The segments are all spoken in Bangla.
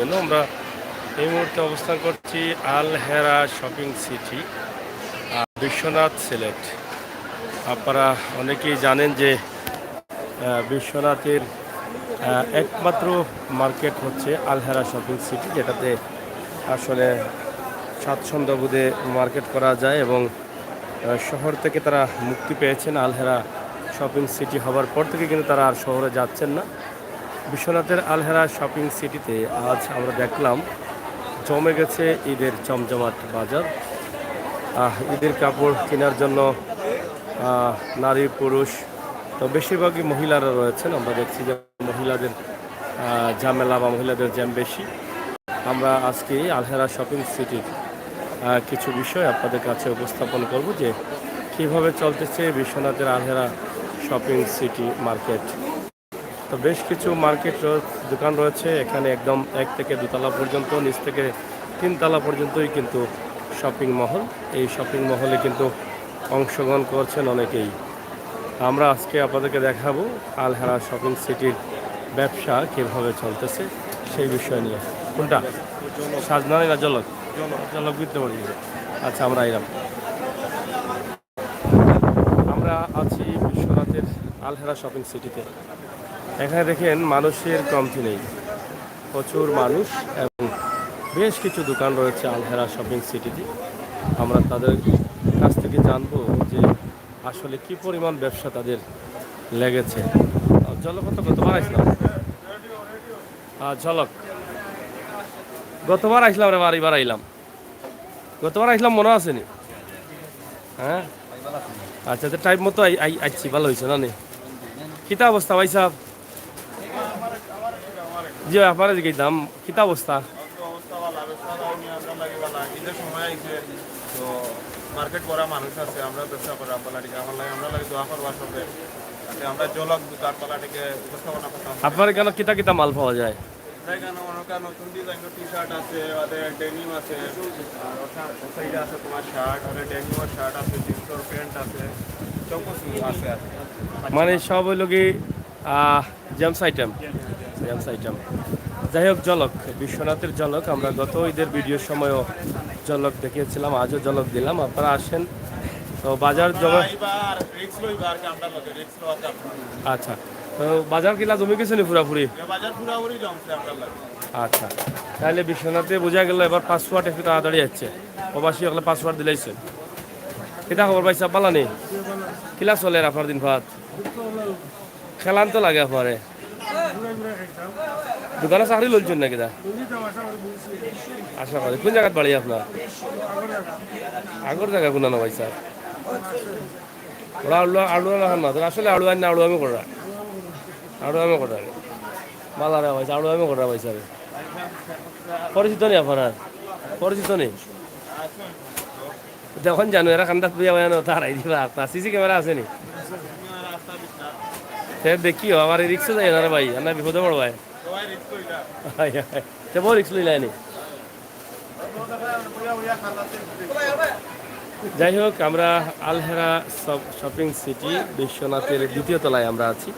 আমরা এই মুহূর্তে অবস্থান করছি আল হেরা শপিং সিটি, বিশ্বনাথ সিলেট। আপনারা অনেকেই জানেন যে বিশ্বনাথের একমাত্র মার্কেট হচ্ছে আল হেরা শপিং সিটি, যেটাতে আসলে স্বাচ্ছন্দ্যবোধে মার্কেট করা যায় এবং শহর থেকে তারা মুক্তি পেয়েছেন। আল হেরা শপিং সিটি হবার পর থেকে কিন্তু তারা আর শহরে যাচ্ছেন না। বিশ্বনাথের আল হেরা শপিং সিটিতে আজ আমরা দেখলাম জমে গেছে ঈদের জমজমাট বাজার। ঈদের কাপড় কেনার জন্য নারী পুরুষ তো বেশিরভাগই মহিলারা রয়েছেন। আমরা দেখছি যে মহিলাদের ঝামেলা বা মহিলাদের জ্যাম বেশি। আমরা আজকে আল হেরা শপিং সিটির কিছু বিষয় আপনাদের কাছে উপস্থাপন করব যে কীভাবে চলতেছে বিশ্বনাথের আল হেরা শপিং সিটি মার্কেট। তো বেশ কিছু মার্কেট দোকান রয়েছে এখানে, একদম 1 থেকে 2 তলা পর্যন্ত, নিচ থেকে 3 তলা পর্যন্তই কিন্তু শপিং মহল। এই শপিং মহলে কিন্তু অংশগ্রহণ করছেন অনেকেই। আমরা আজকে আপনাদেরকে দেখাবো আল হেরা শপিং সিটির ব্যবসা কীভাবে চলতেছে সেই বিষয় নিয়ে। কোনটা সাজনানি না জলক? জলক বুঝতে পারি। আচ্ছা, আমরা আছি বিশ্বনাথের আল হেরা শপিং সিটিতে। এখানে দেখেন মানুষের কমতি নেই, প্রচুর মানুষ এবং বেশ কিছু দোকান রয়েছে আল হেরা শপিং সিটিতে। আমরা তাদের কাছ থেকে জানবো যে আসলে কি পরিমাণ ব্যবসা তাদের লেগেছে। গতবার আসলাম, ঝলক গতবার আসলাম রে, এবার আইলাম। গতবার আসলাম, মনে আসেনি? হ্যাঁ, আচ্ছা আচ্ছা, টাইম মতো আইছি, ভালো হয়েছে না নি? কিতা অবস্থা ভাই সাহেব? জি আপনার দিকে দাম কিতা অবস্থা? মার্কেট করা মানুষ আছে, আমরা ব্যবসা করা পালাটিকে আমার লাগে, আমরা লাগে দোয়া করবার সঙ্গে আমরা জলক দোকান পালাটিকে উপস্থাপনা করতাম। আপনার এখানে কিতা কিতা মাল পাওয়া যায়? এখানে অনেক নতুন ডিজাইনের টি শার্ট আছে, ওদের ডেনিম আছে, সাইডে আছে তোমার শার্ট, ওদের ডেনিমের শার্ট আছে, জিন্সের প্যান্ট আছে, সব কিছু আছে আর মানে সব হইল কি জেমস আইটেম? James item. যাই হোক, ঝলক, বিশ্বনাথের ঝলক আমরা গত ঈদের ভিডিওর সময়ও ঝলক দেখিয়েছিলাম, আজও ঝলক দিলাম। আপনারা আসেন তো বাজার জমা। আচ্ছা, তো বাজার কিলা জমে গেছে নি পুরাপুরি? আচ্ছা, তাহলে বিশ্বনাথে বোঝা গেল এবার 500 একটু তাড়াতাড়ি যাচ্ছে। প্রবাসী হলে 500 দিলাইছেন। কিতা খবর ভাই সাহেব, পালানি কিলা চলে আপনার দিন ভাত? খেলান তো লাগে আপনারে, দোকানে চাকরি লইছেন নাকি? আশা করি। কোন জায়গায় বাড়ি আপনার? আগর জায়গা কোন না ভাই স্যার? ওরা আলু না, আসলে আলু আনি না, আলু আমি করা, আলু আমি করা মালারা ভাই, আলু আমি করা ভাই স্যার। পরিচিত নেই আপনার? পরিচিত নেই যখন জানো এরা খান্ডা তুই তারাই দিবা। আপনার সিসি ক্যামেরা আছে নি? দেখিও আমার রিক্সে যাই না রে ভাই, না বিপদে পড়ো ভাই। বড় রিক্স লইলাইনি। যাই হোক, আমরা আল হেরা শপিং সিটি বিশ্বনাথের 2য় তলায় আমরা আছি।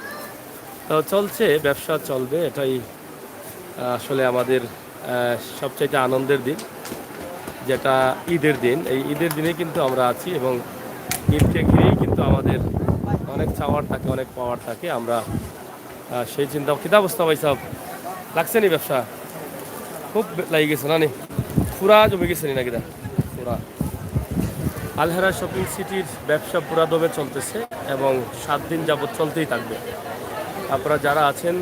তো চলছে, ব্যবসা চলবে, এটাই আসলে আমাদের সবচাইতে আনন্দের দিন, যেটা ঈদের দিন। এই ঈদের দিনে কিন্তু আমরা আছি এবং ঈদকে ঘিরেই কিন্তু আমাদের অনেক চাওয়ার থাকে, অনেক পাওয়ার থাকে। আমরা সেই চিন্তা। কিতা অবস্থা ভাই সব লাগছে নি? ব্যবসা খুব লাগি গেছে না নি? পুরা জমে গেছে নি নাকি? পুরা আল হেরা শপিং সিটির ব্যবসা পুরা দমে চলতেছে এবং 7 দিন যাবৎ চলতেই থাকবে। আপনারা যারা আছেন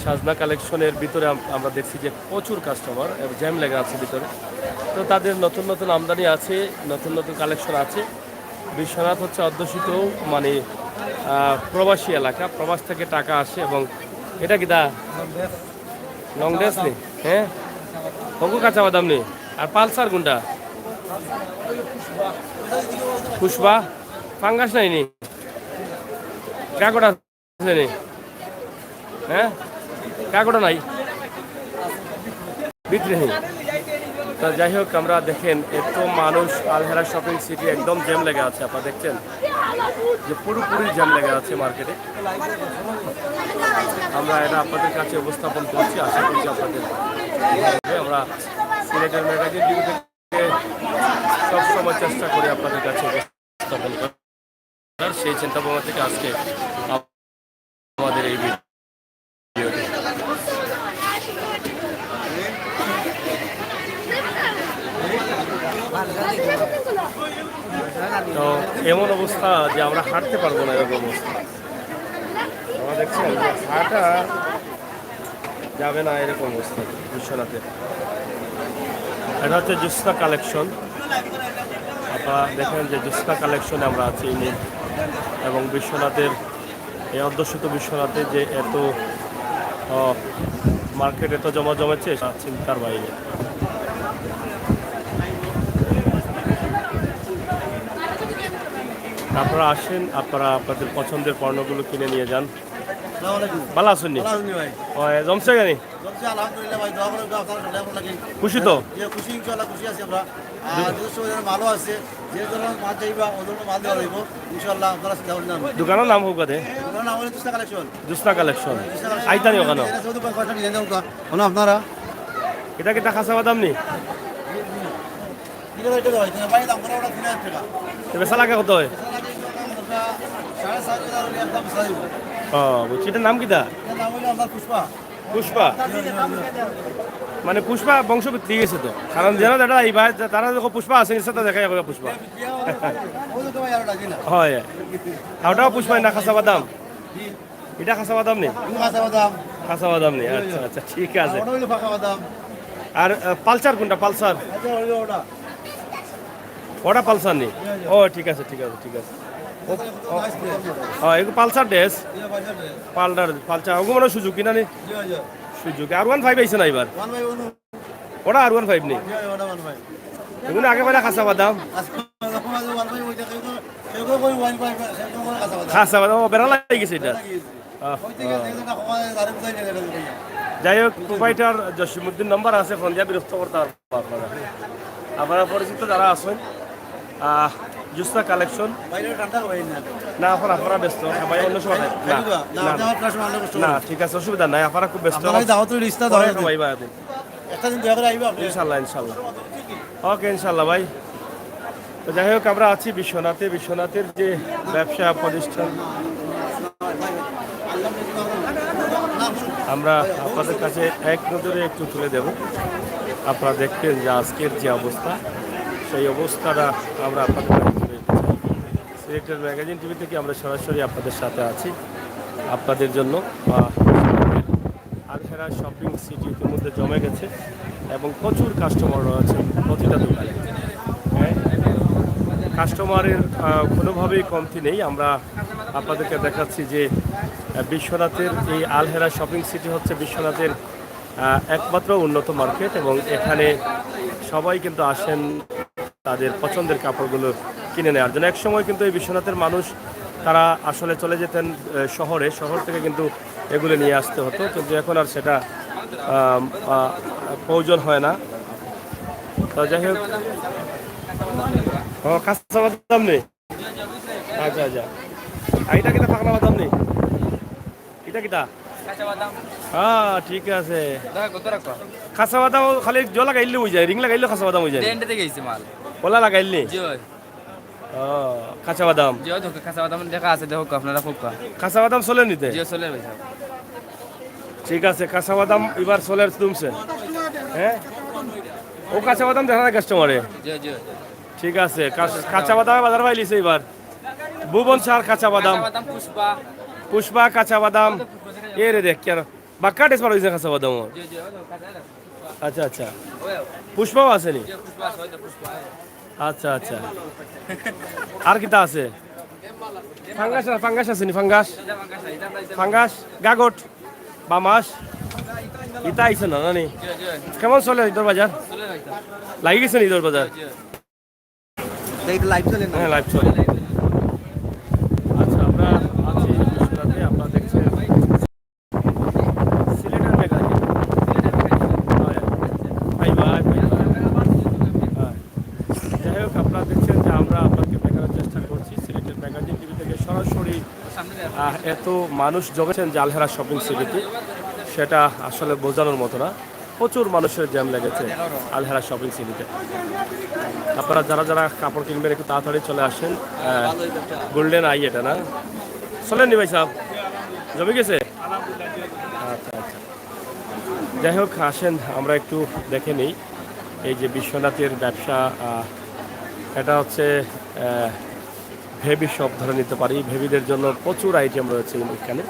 সাজনা কালেকশনের ভিতরে আমরা দেখছি যে প্রচুর কাস্টমার এবং জ্যাম লেগে আছে ভিতরে। তো তাদের নতুন নতুন আমদানি আছে, নতুন নতুন কালেকশন আছে। বিশ্বনাথ হচ্ছে অধ্যুষিত মানে প্রবাসী এলাকা, প্রবাস থেকে টাকা আসে এবং এটা কি দা লং ড্রেস নেই? হ্যাঁ, হকু কাঁচা বাদাম নেই। আর পালসার কোনটা? পুষ্পা ফাঙ্গাস নাই নি? কাকড়া নেই? হ্যাঁ, কাকড়া নাই বিক্রি নেই। তো যাই হোক, আমরা দেখেন এত মানুষ, আল হেরা শপিং সিটি একদম জ্যাম লেগে আছে। আপনারা দেখছেন যে পুরোপুরি জ্যাম লেগে আছে মার্কেটে। আমরা এটা আপনাদের কাছে উপস্থাপন করছি, আশা করছি আপনাদের আমরা সিলেটের ম্যাগাজিন টিভি থেকে সবসময় চেষ্টা করি আপনাদের কাছে উপস্থাপন করার, সেই চিন্তা ভাবনা থেকে আজকে আমাদের এই ভিডিওটি। তো এমন অবস্থা যে আমরা হাঁটতে পারবো না, এরকম অবস্থা। আমরা দেখছেন যে হাঁটা যাবে না, এরকম অবস্থা বিশ্বনাথের। এটা হচ্ছে জুসনা কালেকশন। আপনারা দেখেন যে জুসনা কালেকশনে আমরা আছি এবং বিশ্বনাথের এই অধ্যুষিত বিশ্বনাথে যে এত মার্কেট এত জমা জমেছে চিন্তার বাইরে। আপনারা আসেন, আপনারা আপনাদের পছন্দের পণ্যগুলো কিনে নিয়ে যান। ভালো আছেন নি? জমছে গানি খুশি তো? দোকানের নাম হোক জুসনা কালেকশন। আইতানি ওখানে আপনারা এটা কি খাসা বাদাম নি? বেচা লাগে কত হয়? বুঝছি। এটার নাম কিটা? পুষ্পা। মানে পুষ্পা বংশবৃদ্ধি গেছে তো, কারণ যেন দাদা এই ভাই তারা যখন পুষ্পা আছে নিশ্চয় দেখা যাবে পুষ্পা। হয় ওটাও পুষ্পা না খাসা বাদাম? এটা খাসা বাদাম নেই? খাসা বাদাম নেই। আচ্ছা আচ্ছা ঠিক আছে। আর পালসার কোনটা? পালসার ওটা পালসার নেই? ও ঠিক আছে ঠিক আছে ঠিক আছে। এগুলো পালসার ড্রেস পালসার ওগুলো মানে সুজুকি না নেই? সুজুকি। R15 আইছে না এবার? ওটা R15 নেই? এগুলো একেবারে খাসা বাদাম। খাসা বাদাম বেড়া লাগে গেছে এটা। যাই হোক, প্রোভাইডার জসিমউদ্দিন নম্বর আছে, ফোন দিয়ে বিরক্ত করতে পারবো আপনারা। আপনারা পরিচিত যারা আছেন জুসনা কালেকশন না, আপনারা ব্যস্ত ভাই, অন্য সময় না ঠিক আছে, অসুবিধা নাই। আপনারা খুব ব্যস্ত। ইনশাল্লাহ ইনশাল্লাহ ওকে ইনশাল্লাহ ভাই। তো যাই হোক, আমরা আছি বিশ্বনাথে। বিশ্বনাথের যে ব্যবসা প্রতিষ্ঠান আমরা আপনাদের কাছে এক নজরে একটু তুলে দেব। আপনারা দেখবেন যে আজকের যে অবস্থা, সেই অবস্থাটা আমরা আপনাদের কাছে তুলে দিতে চাই। সিলেটের ম্যাগাজিন টিভি থেকে আমরা সরাসরি আপনাদের সাথে আছি আপনাদের জন্য। আলহেরা শপিং সিটি ইতিমধ্যে জমে গেছে এবং প্রচুর কাস্টমার রয়েছে প্রতিটা দোকানে। কাস্টমারের কোনোভাবেই কমতি নেই। আমরা আপনাদেরকে দেখাচ্ছি যে বিশ্বনাথের এই আলহেরা শপিং সিটি হচ্ছে বিশ্বনাথের একমাত্র উন্নত মার্কেট এবং এখানে সবাই কিন্তু আসেন তাদের পছন্দের কাপড়গুলো কিনে নেওয়ার জন্য। এক সময় কিন্তু এই বিশ্বনাথের মানুষ তারা আসলে চলে যেতেন শহরে, শহর থেকে কিন্তু এগুলো নিয়ে আসতে হতো, কিন্তু এখন আর সেটা প্রয়োজন হয় না। তো যাই হোক, কাঁচা বাদাম নেই? আচ্ছা আচ্ছা, এইটা কিটা পাকনা বাদাম নেই? এটা কিটা? হ্যাঁ ঠিক আছে। খাসা বাদাম খালি জল লাগাইলে হয়ে যায়, রিং লাগাইলে খাসা বাদাম হয়ে যায়। ওলা লাগাইলে কাঁচা বাদাম? খাসা বাদাম দেখা আছে, দেখো আপনারা খুব কাঁচা বাদাম চলে নিতে? চলে ঠিক আছে, কাঁচা বাদাম এবার চলে তুমছে। হ্যাঁ, ও কাঁচা বাদাম দেখা যায় কাস্টমারে। ঠিক আছে, কাঁচা বাদাম বাজার পাইলিছে এবার। ভুবন সার কাঁচা বাদাম, পুষ্পা কাঁচা বাদাম। এ রে দেখ কেন বাক্কা টেস্ট পার হয়েছে কাঁচা বাদাম। আচ্ছা আচ্ছা, পুষ্পাও আছে নি? আচ্ছা আচ্ছা, আর কিটা আছে? ফাঙ্গাস ফাঙ্গাস আছে নি? ফাঙ্গাস ফাঙ্গাস গাগট বা মাস ইটা আইছে না নানি? কেমন চলে ঈদর বাজার? লাগি গেছে ঈদর বাজার? হ্যাঁ লাইভ চলে। আচ্ছা, আমরা আছি বিশ্বনাথে। আপনারা দেখছেন সিলেটের ম্যাগাজিন। যাই হোক, আপনারা দেখছেন যে আমরা আপনাকে দেখানোর চেষ্টা করছি সিলেটের ম্যাগাজিন টিভি থেকে সরাসরি। এত মানুষ জমেছেন যে আলহেরা শপিং সিটিতে, সেটা আসলে বোঝানোর মতো না। প্রচুর মানুষের জ্যাম লেগেছে আলহেরা শপিং সিটিতে। আপনারা যারা যারা কাপড় কিনবেন একটু তাড়াতাড়ি চলে আসেন। গোল্ডেন আই এটা না চলেননি ভাই সাহেব, জমে গেছে? আচ্ছা আচ্ছা, যাই হোক আসেন আমরা একটু দেখে নিই এই যে বিশ্বনাথের ব্যবসা। এটা হচ্ছে ভেবি শপ ধরে নিতে পারি। ভেবিদের জন্য প্রচুর আইটেম রয়েছে এখানে,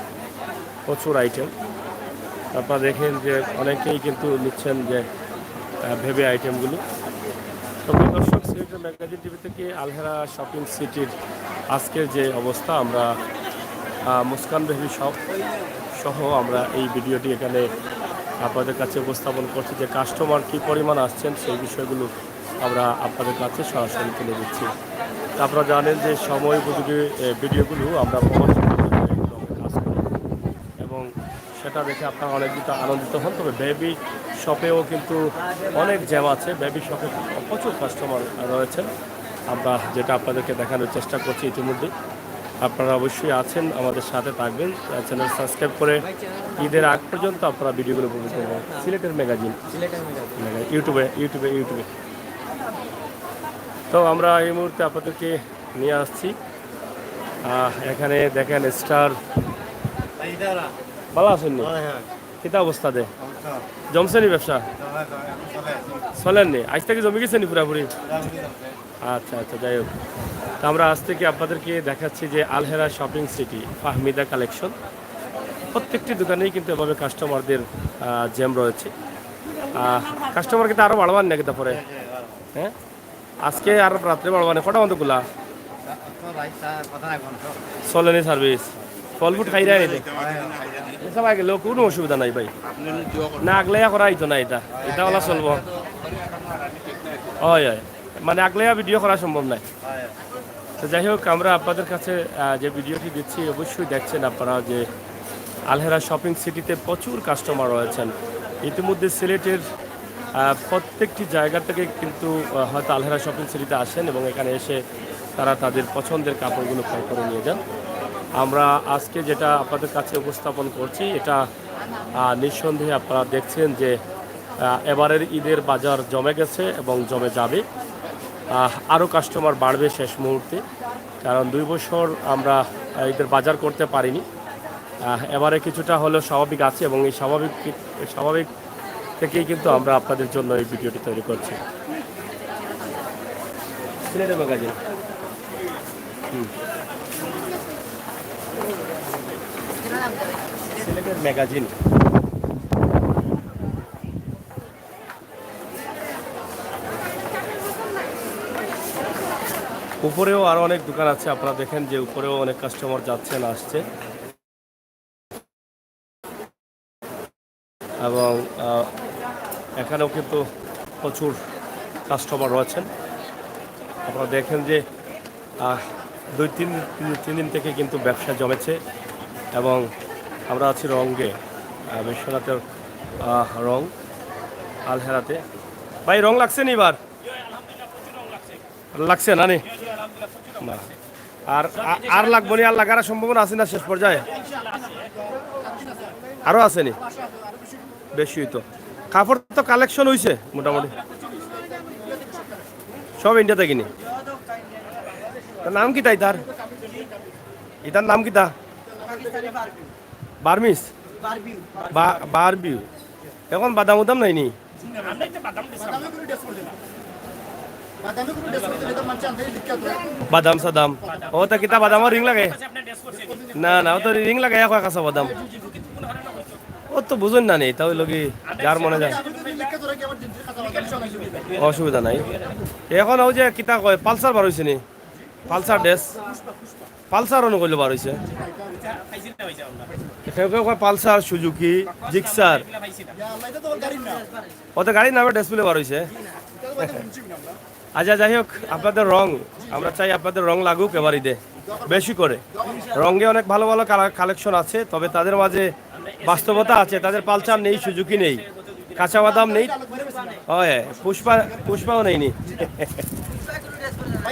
প্রচুর আইটেম। আপনারা দেখেন যে অনেকেই কিন্তু নিচ্ছেন যে ভেবে আইটেমগুলো। তো দর্শক, সিলেটের ম্যাগাজিন টিভি থেকে আলহেরা শপিং সিটির আজকের যে অবস্থা, আমরা মুস্কান ভেবি শপ সহ আমরা এই ভিডিওটি এখানে আপনাদের কাছে উপস্থাপন করছি। যে কাস্টমার কী পরিমাণ আসছেন সেই বিষয়গুলো আমরা আপনাদের কাছে সরাসরি তুলে দিচ্ছি। আপনারা জানেন যে সময় উপযোগী ভিডিওগুলো আমরা কাজ করি এবং সেটা দেখে আপনারা অনেক কিছু আনন্দিত হন। তবে বেবি শপেও কিন্তু অনেক জ্যাম আছে, বেবি শপে প্রচুর কাস্টমার রয়েছেন। আমরা যেটা আপনাদেরকে দেখানোর চেষ্টা করছি ইতিমধ্যে। আপনারা অবশ্যই আছেন, আমাদের সাথে থাকবেন, চ্যানেল সাবস্ক্রাইব করে ঈদের আগ পর্যন্ত আপনারা ভিডিওগুলো উপভোগ করবেন। সিলেটের ম্যাগাজিন ইউটিউবে ইউটিউবে ইউটিউবে। তো আমরা এই মুহূর্তে আপনাদেরকে নিয়ে আসছি এখানে দেখেন স্টার। ভালো আছেন? কিতা অবস্থা দে জমছেনি ব্যবসা? চলেননি? আজ থেকে জমে গেছেনি পুরাপুরি? আচ্ছা আচ্ছা, যাই হোক, তো আমরা আজ থেকে আপনাদেরকে দেখাচ্ছি যে Alhera shopping city Fahmida collection. প্রত্যেকটি দোকানেই কিন্তু এভাবে কাস্টমারদের জ্যাম রয়েছে। কাস্টমার কিন্তু আরও বাড়বান না কিন্তু পরে? হ্যাঁ, আজকে আর রাত্রে বাড়বান? কটা মতো গুলা চলেনি সার্ভিস? ফল ফুট খাই দেয় সবাই গেলেও কোনো অসুবিধা নাই ভাই, না আগলাইয়া করা হইতো না। এটা এটা ওলা চলবো? হয় হয়, মানে আগলাইয়া ভিডিও করা সম্ভব নাই। তো যাই হোক, আমরা আপনাদের কাছে যে ভিডিওটি দিচ্ছি অবশ্যই দেখছেন আপনারা যে আলহেরা শপিং সিটিতে প্রচুর কাস্টমার রয়েছেন। ইতিমধ্যে সিলেটের প্রত্যেকটি জায়গা থেকে কিন্তু হয়তো আলহেরা শপিং সিটিতে আসেন এবং এখানে এসে তারা তাদের পছন্দের কাপড়গুলো ক্রয় করে নিয়ে যান। আমরা আজকে যেটা আপনাদের কাছে উপস্থাপন করছি এটা নিঃসন্দেহে আপনারা দেখছেন যে এবারের ঈদের বাজার জমে গেছে এবং জমে যাবে। আরও কাস্টমার বাড়বে শেষ মুহূর্তে, কারণ 2 বছর আমরা ঈদের বাজার করতে পারিনি। এবারে কিছুটা হলেও স্বাভাবিক আছে এবং এই স্বাভাবিক থেকেই কিন্তু আমরা আপনাদের জন্য এই ভিডিওটি তৈরি করছি। সিলেটের ম্যাগাজিন সিলেটের ম্যাগাজিন উপরেও আরো অনেক দোকান আছে। আপনারা দেখেন যে উপরেও অনেক কাস্টমার যাচ্ছেন আসছে এবং এখানেও কিন্তু প্রচুর কাস্টমার রয়েছেন। আপনারা দেখেন যে 2-3 দিন থেকে কিন্তু ব্যবসা জমেছে এবং আমরা আছি রঙে, বিশ্বনাথের রং আলহেরাতে। ভাই রং লাগছে নি এবার? লাগছে না নি? না, আর লাগবো নি? আর লাগার সম্ভাবনা আছে না শেষ পর্যায়ে? আরও আছে নি? বেশি তো কাপড় তো কালেকশন হয়েছে মোটামুটি সব ইন্ডিয়া থেকে নি। নাম কি তাই তার? এটার নাম কি তা? বার্মিস বারবিউ। এখন বাদাম উদাম নাই নি? বাদাম সাদাম ও তা কিতা বাদামও রিং লাগে? না না, ও তো রিং লাগে কাঁচা বাদাম। ও তো বুঝুন না নেই, তাহলে লোক যার মনে যায় অসুবিধা নাই। এখন ওই যে কিতা কয় পালসার বার হয়েছে নি? পালসার ড্রেস পালসার অনুকূল্য বার হয়েছে। পালসার সুজুকি জিক্সার ওতে গাড়ির নামে ডিসপ্লে বার হয়েছে। আচ্ছা, যাই হোক, আপনাদের রং আমরা চাই আপনাদের রং লাগুক এবার ঈদে বেশি করে। রঙে অনেক ভালো ভালো কালেকশন আছে, তবে তাদের মাঝে বাস্তবতা আছে। তাদের পালসার নেই, সুজুকি নেই, কাঁচা বাদাম নেই, পুষ্পাও নেই নি।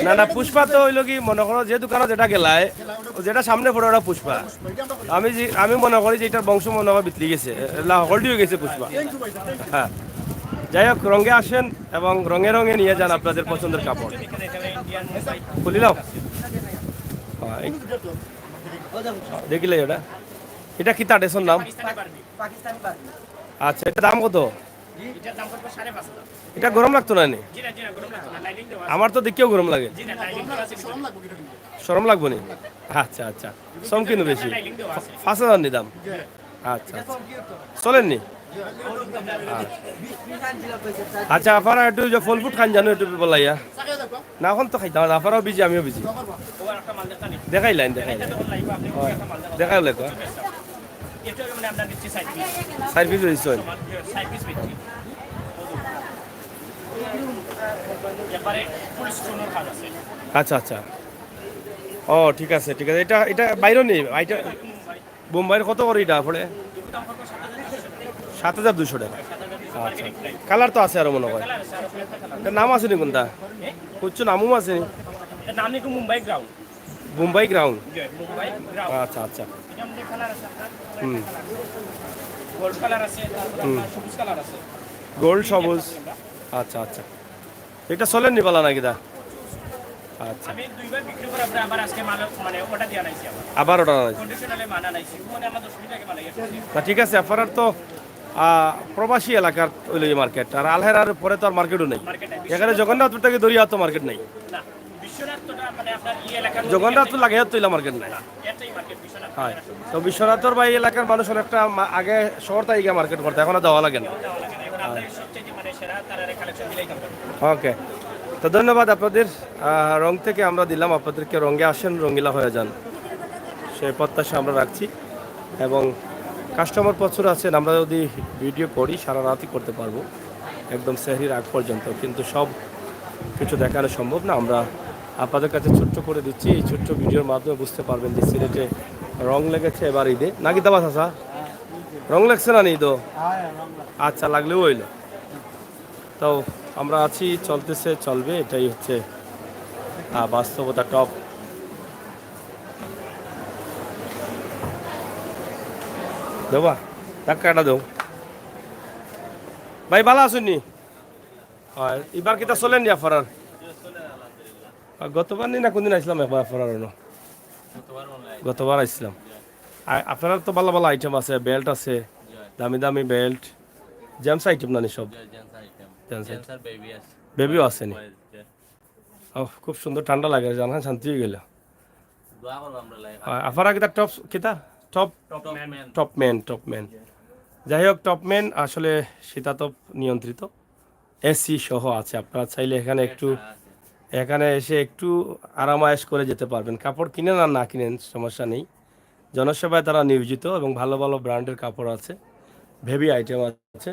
না না, পুষ্পা তো হইল কি মনে করো যে দোকানে যেটা গেলায় যেটা সামনে পড়ে ওটা পুষ্পা। আমি মনে করি যে এটার বংশ মনে হয় বিতলি গেছে, হলডি হয়ে গেছে পুষ্পা। হ্যাঁ, যাই হোক রঙে আসেন এবং রঙে রঙে নিয়ে যান আপনাদের পছন্দের কাপড়। খুলিলাম দেখিলে ওটা, এটা কি তাটের নাম? আচ্ছা, এটা দাম কত? এটা গরম লাগতো না নি? আমার তো দেখেও গরম লাগে। শরম লাগবো নি? আচ্ছা আচ্ছা, সম কিন্তু বেশি 5,000 নি দাম। আচ্ছা আচ্ছা, চলেননি? আচ্ছা, আপনারা একটু যে ফল ফুড খান জানো একটু বলাইয়া না, এখন তো খাইতাম না, আপনারাও বিজি আমিও বিজি। দেখাই লাইন দেখাই হলে সাইড পিস রয়েছে। আচ্ছা আচ্ছা, ও ঠিক আছে ঠিক আছে, এটা এটা বাইরে নেই, এটা বোম্বাইয়ের কত করে এটা পড়ে? 7,200 টাকা। আচ্ছা, কালার তো আছে আরো মনে হয়, এটার নাম আছে নি কোনটা? কুচ্ছু নামও আছে নি? মুম্বাই গ্রাউন্ড। আচ্ছা আচ্ছা, হুম গোল্ড সবুজ। আচ্ছা আচ্ছা, এটা চলেন নি পালা নাকি দা? আচ্ছা, আবার ওটা না, ঠিক আছে। আপনার তো প্রবাসী এলাকার ওই মার্কেট, আর আলহেরার পরে তো আর মার্কেটও নেই এখানে। জগন্নাথপুর থেকে দরিয়া তো মার্কেট নেই, জগন্নাথপুর লাগে তো মার্কেট নাই। হয় তো বিশ্বনাথর বা এই এলাকার মানুষ অনেকটা আগে শহর তাই মার্কেট করতে, এখন আর দেওয়া লাগে না। ওকে, তো ধন্যবাদ আপনাদের। রং থেকে আমরা দিলাম আপনাদেরকে, রঙে আসেন রঙিলা হয়ে যান, সেই প্রত্যাশা আমরা রাখছি। এবং কাস্টমার প্রচুর আছেন, আমরা যদি ভিডিও করি সারা রাতই করতে পারবো, একদম সেহরির আগ পর্যন্ত, কিন্তু সব কিছু দেখানো সম্ভব না। আমরা আপনাদের কাছে ছোট্ট করে দিচ্ছি, এই ছোট্ট ভিডিওর মাধ্যমে বুঝতে পারবেন যে সিলেটে রং লেগেছে এবার ঈদে নাকি দাবা চাষা রং লাগছে না নি তো? আচ্ছা, লাগলেও হইল। তো আমরা আছি, চলতেছে, চলবে, এটাই হচ্ছে বাস্তবতা। টপ দেবা ধাক্কাটা দেও ভাই, ভালো আসুননি? হয়, এবার কিতা চলেন নি আপনার? গতবার নি না কোনদিন আসলাম আপনার? গতবার আসলাম। আপনার তো ভালো ভালো আইটেম আছে, বেল্ট আছে, দামি দামি বেল্ট, জেমস আইটেম না নি সব? বেবিও আছে নি? খুব সুন্দর, ঠান্ডা লাগে, জানা শান্তি হয়ে গেল। আপনারা কিতা টপ কিতা টপ ম্যান। যাই হোক, টপ ম্যান আসলে শীতাতপ নিয়ন্ত্রিত, এসি সহ আছে। আপনারা চাইলে এখানে এসে একটু আরামায়েশ করে যেতে পারবেন। কাপড় কিনেন আর না কিনেন সমস্যা নেই, জনসেবায় তারা নিয়োজিত এবং ভালো ভালো ব্র্যান্ডের কাপড় আছে, হেভি আইটেম আছে,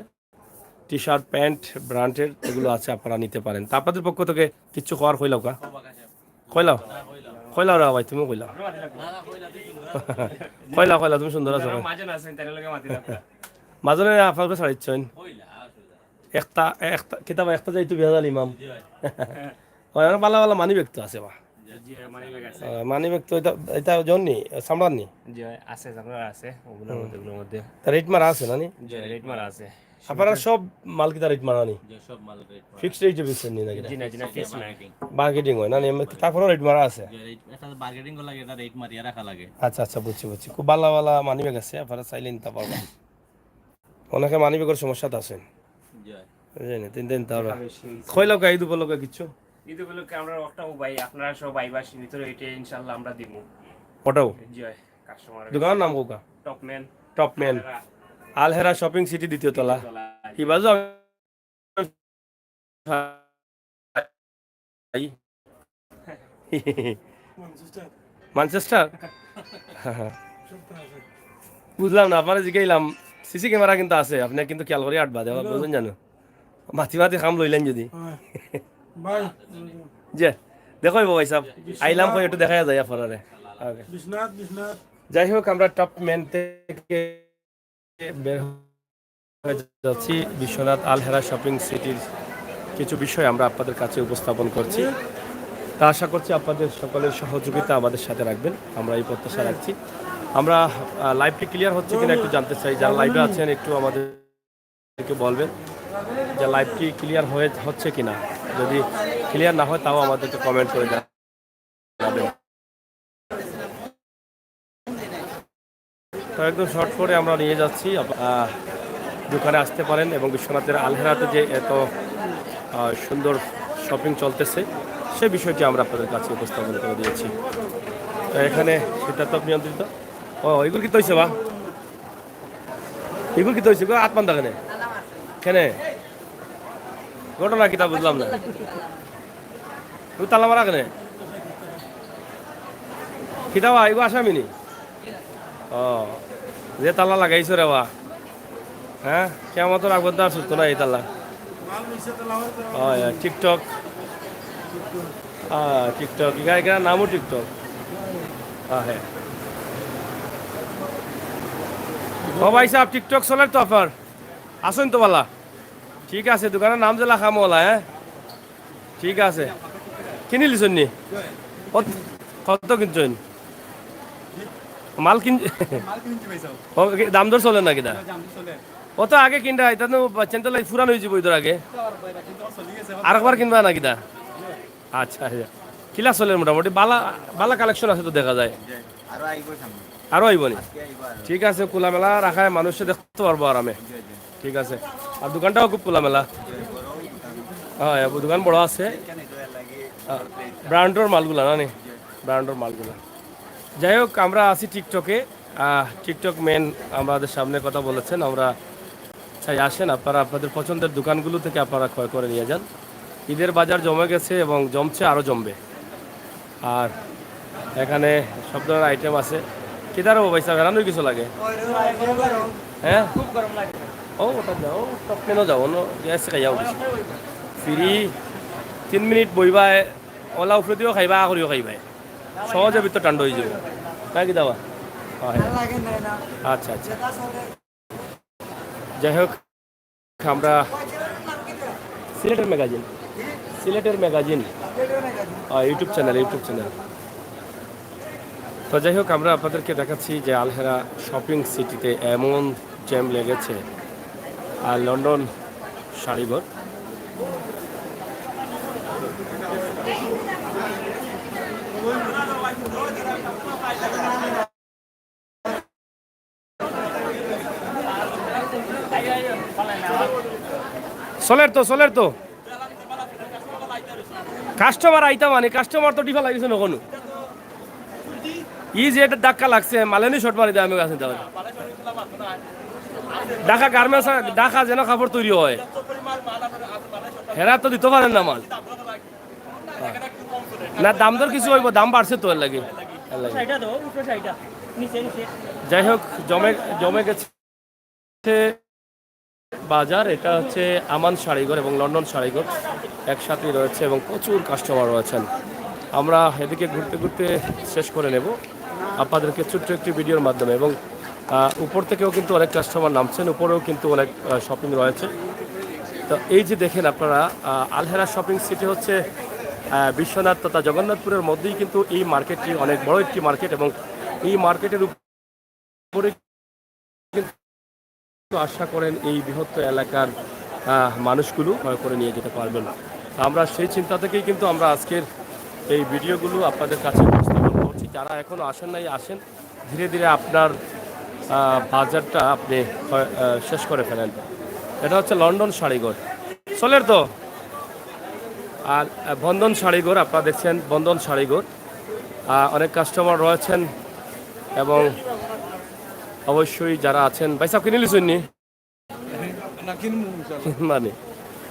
টি শার্ট প্যান্ট ব্র্যান্ডের এগুলো আছে, আপনারা নিতে পারেন। তা আপনাদের পক্ষ থেকে কিচ্ছু খাওয়ার কইলাও কা? কইলাও রা ভাই, তুমি কইলাও কইলা তুমি সুন্দর আছো। মাজনে আপনাকে ছাড়িচ্ছেন একটা কিতাব একটা যাইতো বিহাজাল ইমাম ভালো ভালো মানি ব্যক্ত আছে বা মানি ব্যক্ত এটা জন্নি সামলান নি রেট মারা আছে না? আপনারা সব মাল কিতা রেট মারা নি? ফিক্সড রেটে বেচছেন নি নাকি? মার্কেটিং হয় না? তারপরে রেট মারা আছে? আচ্ছা আচ্ছা, বুঝছি। খুব ভালো ভালো মানি ব্যাগ আছে, আপনারা চাইলে নিতে পারবেন। অনেকে মানি ব্যাগের সমস্যাতে আছেন, তিন দিন তাহলে খইলাও কা ঈদ উপলক্ষে কিচ্ছু? ঈদ উপলক্ষে আমরা ওটাও ভাই, আপনারা সব আইবাসী ভিতরে এটা ইনশাআল্লাহ আমরা দিব। ওটাও জয় কাস্টমার দোকানের নাম কোকা? টপম্যান আলহেরা শপিং সিটি, দ্বিতীয় তলা। কি বাজো ম্যানচেস্টার? বুঝলাম না, আপনারা জিগাইলাম। সিসি ক্যামেরা কিন্তু আছে, আপনি কিন্তু খেয়াল করে আটবা দেওয়া বুঝলেন জানো, মাথি খাম লইলেন যদি যে দেখো ভাই সাহেব আইলাম কই একটু দেখা যায় আপনারে। যাই হোক, আমরা টপ ম্যান থেকে বের হয়ে যাচ্ছি, বিশ্বনাথ আলহেরা শপিং সিটির কিছু বিষয় আমরা আপনাদের কাছে উপস্থাপন করছি। তা আশা করছি আপনাদের সকলের সহযোগিতা আমাদের সাথে রাখবেন, আমরা এই প্রত্যাশা রাখছি। আমরা লাইভটি ক্লিয়ার হচ্ছে কিনা একটু জানতে চাই, যারা লাইভে আছেন একটু আমাদেরকে বলবেন যে লাইভটি ক্লিয়ার হচ্ছে কিনা। যদি ক্লিয়ার না হয় তাও আমাদেরকে কমেন্ট করে জানাবেন। তো একদম শর্ট করে আমরা নিয়ে যাচ্ছি, দোকানে আসতে পারেন এবং বিশ্বনাথের আলহেরাতে যে এত সুন্দর শপিং চলতেছে সে বিষয়টি আমরা আপনাদের কাছে উপস্থাপন করে দিয়েছি। তো এখানে শীতাতপ নিয়ন্ত্রিত, এগুলো কি তৈছে বা এগুলো কি তৈছে গো আত্মান দেখানে কেনে ঘটনা কিতা বুঝলাম না, তুই তালা মারা কেনে কিতাবা এগুলো আসামিনি যে তালা লাগাইছো রে বা, হ্যাঁ কেমন তো রাখবো আর সুস্থ না এই তালা। টিকটক টিকটক এখানে নামও টিকটক। হ্যাঁ ও ভাই সাহেব টিকটক চলে তো আপনার আসুন তো বলা, ঠিক আছে দোকানের নাম যে লেখা মোলা। হ্যাঁ ঠিক আছে, কিনি লিছুন নি কত কিনছেন মাল দাম দর চলে না কিনা ও তো আগে কিনটা এটা তো চেনটা ফুরান হয়ে যাব ইদর আগে আরেকবার কিনবা না কিনা। আচ্ছা কিলা চলে মোটামুটি বালা বালা কালেকশন আছে তো দেখা যায়, আরো আইব নি? ঠিক আছে, খোলামেলা রাখায় মানুষে দেখতে পারবো আরামে। ঠিক আছে, আর দোকানটাও খুব খোলামেলা। হ্যাঁ দোকান বড় আছে, ব্র্যান্ডর মালগুলা না নি, ব্র্যান্ডর মালগুলা। যাই হোক আমরা আছি টিকটকে, টিকটক মেন আমাদের সামনে কথা বলেছেন। আমরা চাই আসেন আপনারা আপনাদের পছন্দের দোকানগুলো থেকে আপনারা ক্রয় করে নিয়ে যান। ঈদের বাজার জমে গেছে এবং জমছে, আরও জমবে। আর এখানে সব ধরনের আইটেম আছে। কিদারও পয়সা বেড়ানোর কিছু লাগে? হ্যাঁ ও ওটা যাও টপ কেন যাও গ্যাস খাইয়াও ফ্রি 3 মিনিট বইবাই, ওলা উফরে দিও খাইবা করিও খাইবাই, সহজে ভিতর ঠান্ডা হয়ে যাবে না কি দাওয়া। আচ্ছা আচ্ছা, যাই হোক আমরা সিলেটের ম্যাগাজিন ইউটিউব চ্যানেল তো যাই হোক আমরা আপনাদেরকে দেখাচ্ছি যে আলহেরা শপিং সিটিতে এমন জ্যাম লেগেছে। আর লন্ডন শাড়িঘর, সোলের তো কাস্টমার আইতা মানে কাস্টমার তো ডিফা লাগিছে নকনো ই যে এটা ধাক্কা লাগছে মালেনি শর্ট মারি দেয় আমি কাছে দেওয়া ঢাকা গার্মেন্টস ঢাকা যেন কাপড় তৈরি হয় হেরা তো দিতে পারেন না মাল না, দাম দর কিছু হইব, দাম বাড়ছে তো এর লাগে। যাই হোক জমে গেছে বাজার। এটা হচ্ছে আমান শাড়িঘর এবং লন্ডন শাড়িঘর একসাথেই রয়েছে এবং প্রচুর কাস্টমার রয়েছেন। আমরা এদিকে ঘুরতে ঘুরতে শেষ করে নেব আপনাদেরকে ছোট্ট একটি ভিডিওর মাধ্যমে। এবং উপর থেকেও কিন্তু অনেক কাস্টমার নামছেন, উপরেও কিন্তু অনেক শপিং রয়েছে। তো এই যে দেখেন আপনারা আলহেরা শপিং সিটি হচ্ছে বিশ্বনাথ তথা জগন্নাথপুরের মধ্যেই কিন্তু এই মার্কেটটি অনেক বড় একটি মার্কেট এবং এই মার্কেটের উপরে আশা করেন এই বৃহত্তর এলাকার মানুষগুলো ক্রয় করে নিয়ে যেতে পারবেন। আমরা সেই চিন্তা থেকেই কিন্তু আমরা আজকের এই ভিডিওগুলো আপনাদের কাছে উপস্থাপন করছি। যারা এখনও আসেন নাই আসেন, ধীরে ধীরে আপনার বাজারটা আপনি শেষ করে ফেলেন। এটা হচ্ছে লন্ডন শাড়িঘর সোলের তো, আর বন্ধন শাড়িঘর আপনারা দেখছেন, বন্ধন শাড়িঘর অনেক কাস্টমার রয়েছেন এবং অবশ্যই যারা আছেন ভাই সাহেব কিনে লিখুন নি মানে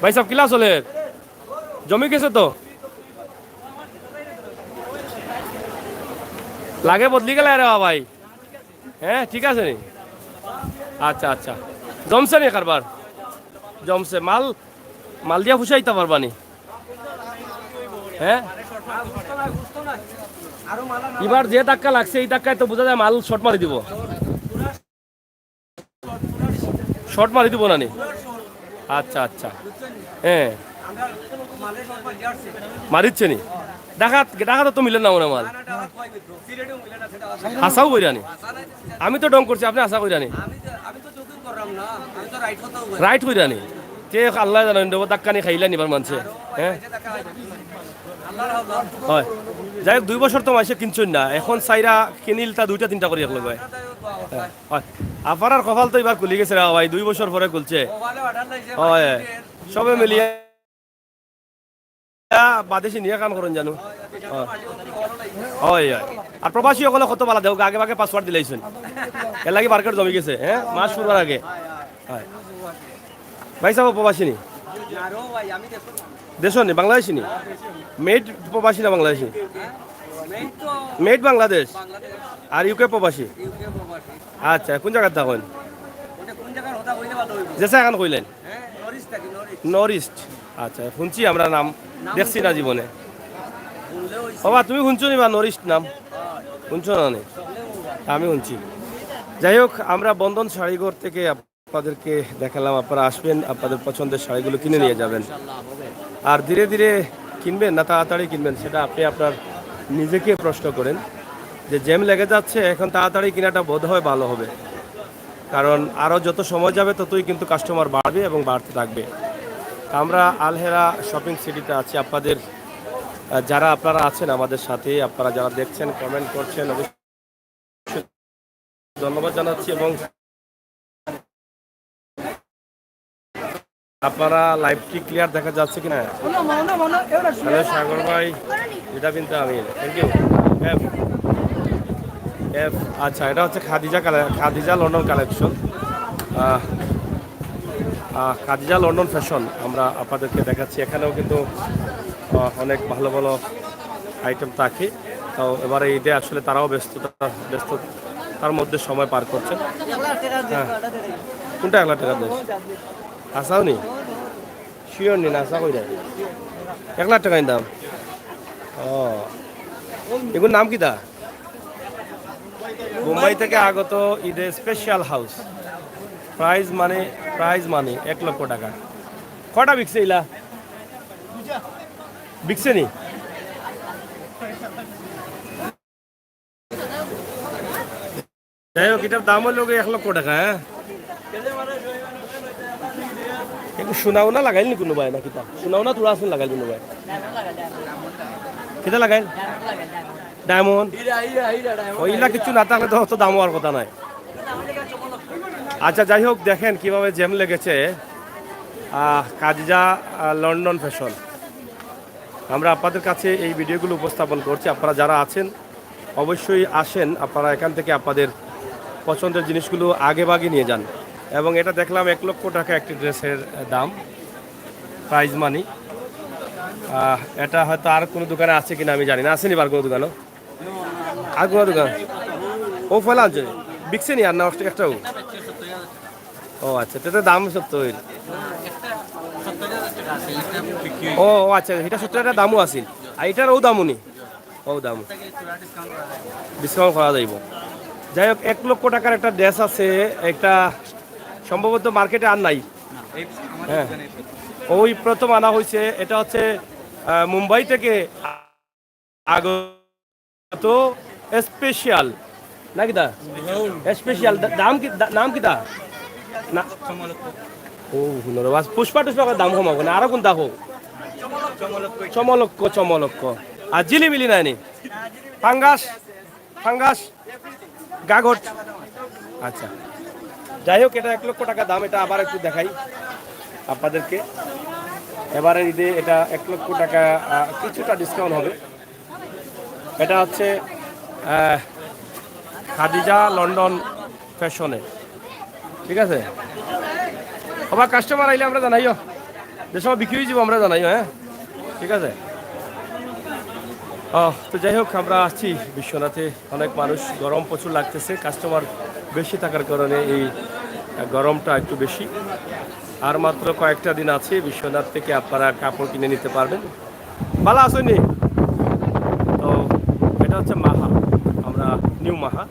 ভাই সাহেব কিলা চলে জমি গেছে তো লাগে বদলি গেলে রে ভাই। হ্যাঁ ঠিক আছে নি, আচ্ছা আচ্ছা জমছে নি কারবার জমছে, মাল দিয়া ফুসাইতে পারবানি। হ্যাঁ এবার যে ধাক্কা লাগছে এই ধাক্কায় তো বোঝা যায় মাল শর্ট মারি দিব, শর্ট মারি দিব না নি। আচ্ছা আচ্ছা হ্যাঁ মারিচ্ছে নি, ডাকা তো মিলেন না মনে মাল আশাও কইরানি আমি তো ডং করছি আপনি আশা কইরানি রাইট কইরানি তে আল্লাহ জানেন দেব দাক্কানি খাইলা নিবার মানছে হ্যাঁ হয় যাই হোক 2 বছর তো মাসে কিনছুন না এখন চাইরা কিনিল তা 2টা 3টা করে একলগ হয় হয় আফারার কপাল তো এবার খুলি গেছে রে ভাই 2 বছর পরে খুলছে হয় সবে মিলিয়ে বাদেশি নিয়ে কাম করেন জানো হয় আর প্রবাসী সকলে কত বালা দেও আগে আগে পাসওয়ার্ড দিলাইছেন এর লাগে মার্কেট জমি গেছে হ্যাঁ মাস শুরুর আগে হয় ভাই সাহেব প্রবাসী নি দেশ নি বাংলাদেশি নি মেড প্রবাসী না বাংলাদেশি মেড বাংলাদেশ আর ইউকে প্রবাসী আচ্ছা কোন জায়গার থাকেন যেসা এখন কইলেন নর্থ ইস্ট আচ্ছা শুনছি আমরা নাম দেখছি না জীবনে বাবা তুমি শুনছো নি বা নর্থ ইস্ট নাম শুনছো না নি আমি শুনছি যাই হোক আমরা বন্ধন শাড়িঘর থেকে আপনাদেরকে দেখালাম আপনারা আসবেন আপনাদের পছন্দের শাড়িগুলো কিনে নিয়ে যাবেন আর ধীরে ধীরে কিনবেন না তাড়াতাড়ি কিনবেন সেটা আপনি আপনার নিজেকে প্রশ্ন করেন যে জ্যাম লেগে যাচ্ছে এখন তাড়াতাড়ি কেনাটা বোধ হয় ভালো হবে কারণ আরও যত সময় যাবে ততই কিন্তু কাস্টমার বাড়বে এবং বাড়তে থাকবে আমরা আলহেরা শপিং সিটিতে আছি আপনাদের যারা আপনারা আছেন আমাদের সাথে আপনারা যারা দেখছেন কমেন্ট করছেন অবশ্যই ধন্যবাদ জানাচ্ছি এবং আপনারা লাইভটি ক্লিয়ার দেখা যাচ্ছে কিনা হ্যালো সাগর ভাই এটা কিন্তু আমি থ্যাংক ইউ এফ এফ আচ্ছা এটা হচ্ছে Khadija London collection Khadija London fashion আমরা আপনাদেরকে দেখাচ্ছি এখানেও কিন্তু অনেক ভালো ভালো আইটেম থাকে তো এবারে ঈদে আসলে তারাও ব্যস্ততার মধ্যে সময় পার করছেন হ্যাঁ কোনটা 1 লাখ টাকা দেশ আসাও নি শিওর নি না আসা কই যায় 1 লাখ টাকার দাম ও এগুলোর নাম কি দা মুম্বাই থেকে আগত ঈদে স্পেশাল হাউস প্রাইজ মানে 1 লক্ষ টাকা কটা বিকছে ইলা বিকছে নি যাই হোক এটার দাম হলো 1 লক্ষ টাকা হ্যাঁ একটু শোনাও না লাগাইল নি কোনো ভাই না কিতা শোনাও না তোরা আসুন লাগাইল কোনো ভাই কিতা লাগাইল ডায়মন্ড ওইলা কিছু না থাকলে তো অত দাম হওয়ার কথা নয় আচ্ছা যাই হোক দেখেন কিভাবে জ্যাম লেগেছে খাদিজা লন্ডন ফ্যাশন আমরা আপনাদের কাছে এই ভিডিওগুলো উপস্থাপন করছি আপনারা যারা আছেন অবশ্যই আসেন আপনারা এখান থেকে আপনাদের পছন্দের জিনিসগুলো আগে ভাগে নিয়ে যান এবং এটা দেখলাম 1 লক্ষ টাকা একটি ড্রেসের দাম প্রাইজ মানি এটা হয়তো আর কোনো দোকানে আছে কিনা আমি জানি না আসেনি আর কোনো দোকানও আর কোনো দোকান ও ফেলা আনছে বিকছে নি আর না একটাও ও আচ্ছা তাতে দাম 70 ও আচ্ছা এটা 70 টাকা দামও আছিল আর এটার ও দামও নি ও দাম ডিসকাউন্ট করা যাইব যাই হোক 1 লক্ষ টাকার একটা ড্রেস আছে একটা সম্ভবত মার্কেটে আর নাই হ্যাঁ ওই প্রথম আনা হয়েছে এটা হচ্ছে মুম্বাই থেকে আগত স্পেশাল নাকি দা স্পেশাল দাম কি নাম কি দা না ও হুনরবাস পুষ্পা দাম কমাবো না আরো কোন দেখো চমলক্ষ আর জিলিমিলি নাইনি ফাঙ্গাস গাগট আচ্ছা যাই হোক এটা 1 লক্ষ টাকা দাম এটা আবার একটু দেখাই আপনাদেরকে এবারে ঈদে এটা 1 লক্ষ টাকা কিছুটা ডিসকাউন্ট হবে এটা হচ্ছে খাদিজা লন্ডন ফ্যাশনে ঠিক আছে আবার কাস্টমার আইলে আমরা জানাইও যে সময় বিক্রি হয়ে যাবো আমরা জানাইও হ্যাঁ ঠিক আছে তো যাই হোক আমরা আসছি বিশ্বনাথে অনেক মানুষ গরম প্রচুর লাগতেছে কাস্টমার বেশি থাকার কারণে এই গরমটা একটু বেশি আর মাত্র কয়েকটা দিন আছে বিশ্বনাথ থেকে আপনারা কাপড় কিনে নিতে পারবেন ভালো আসেনি তো এটা হচ্ছে মাহা আমরা নিউ মাহা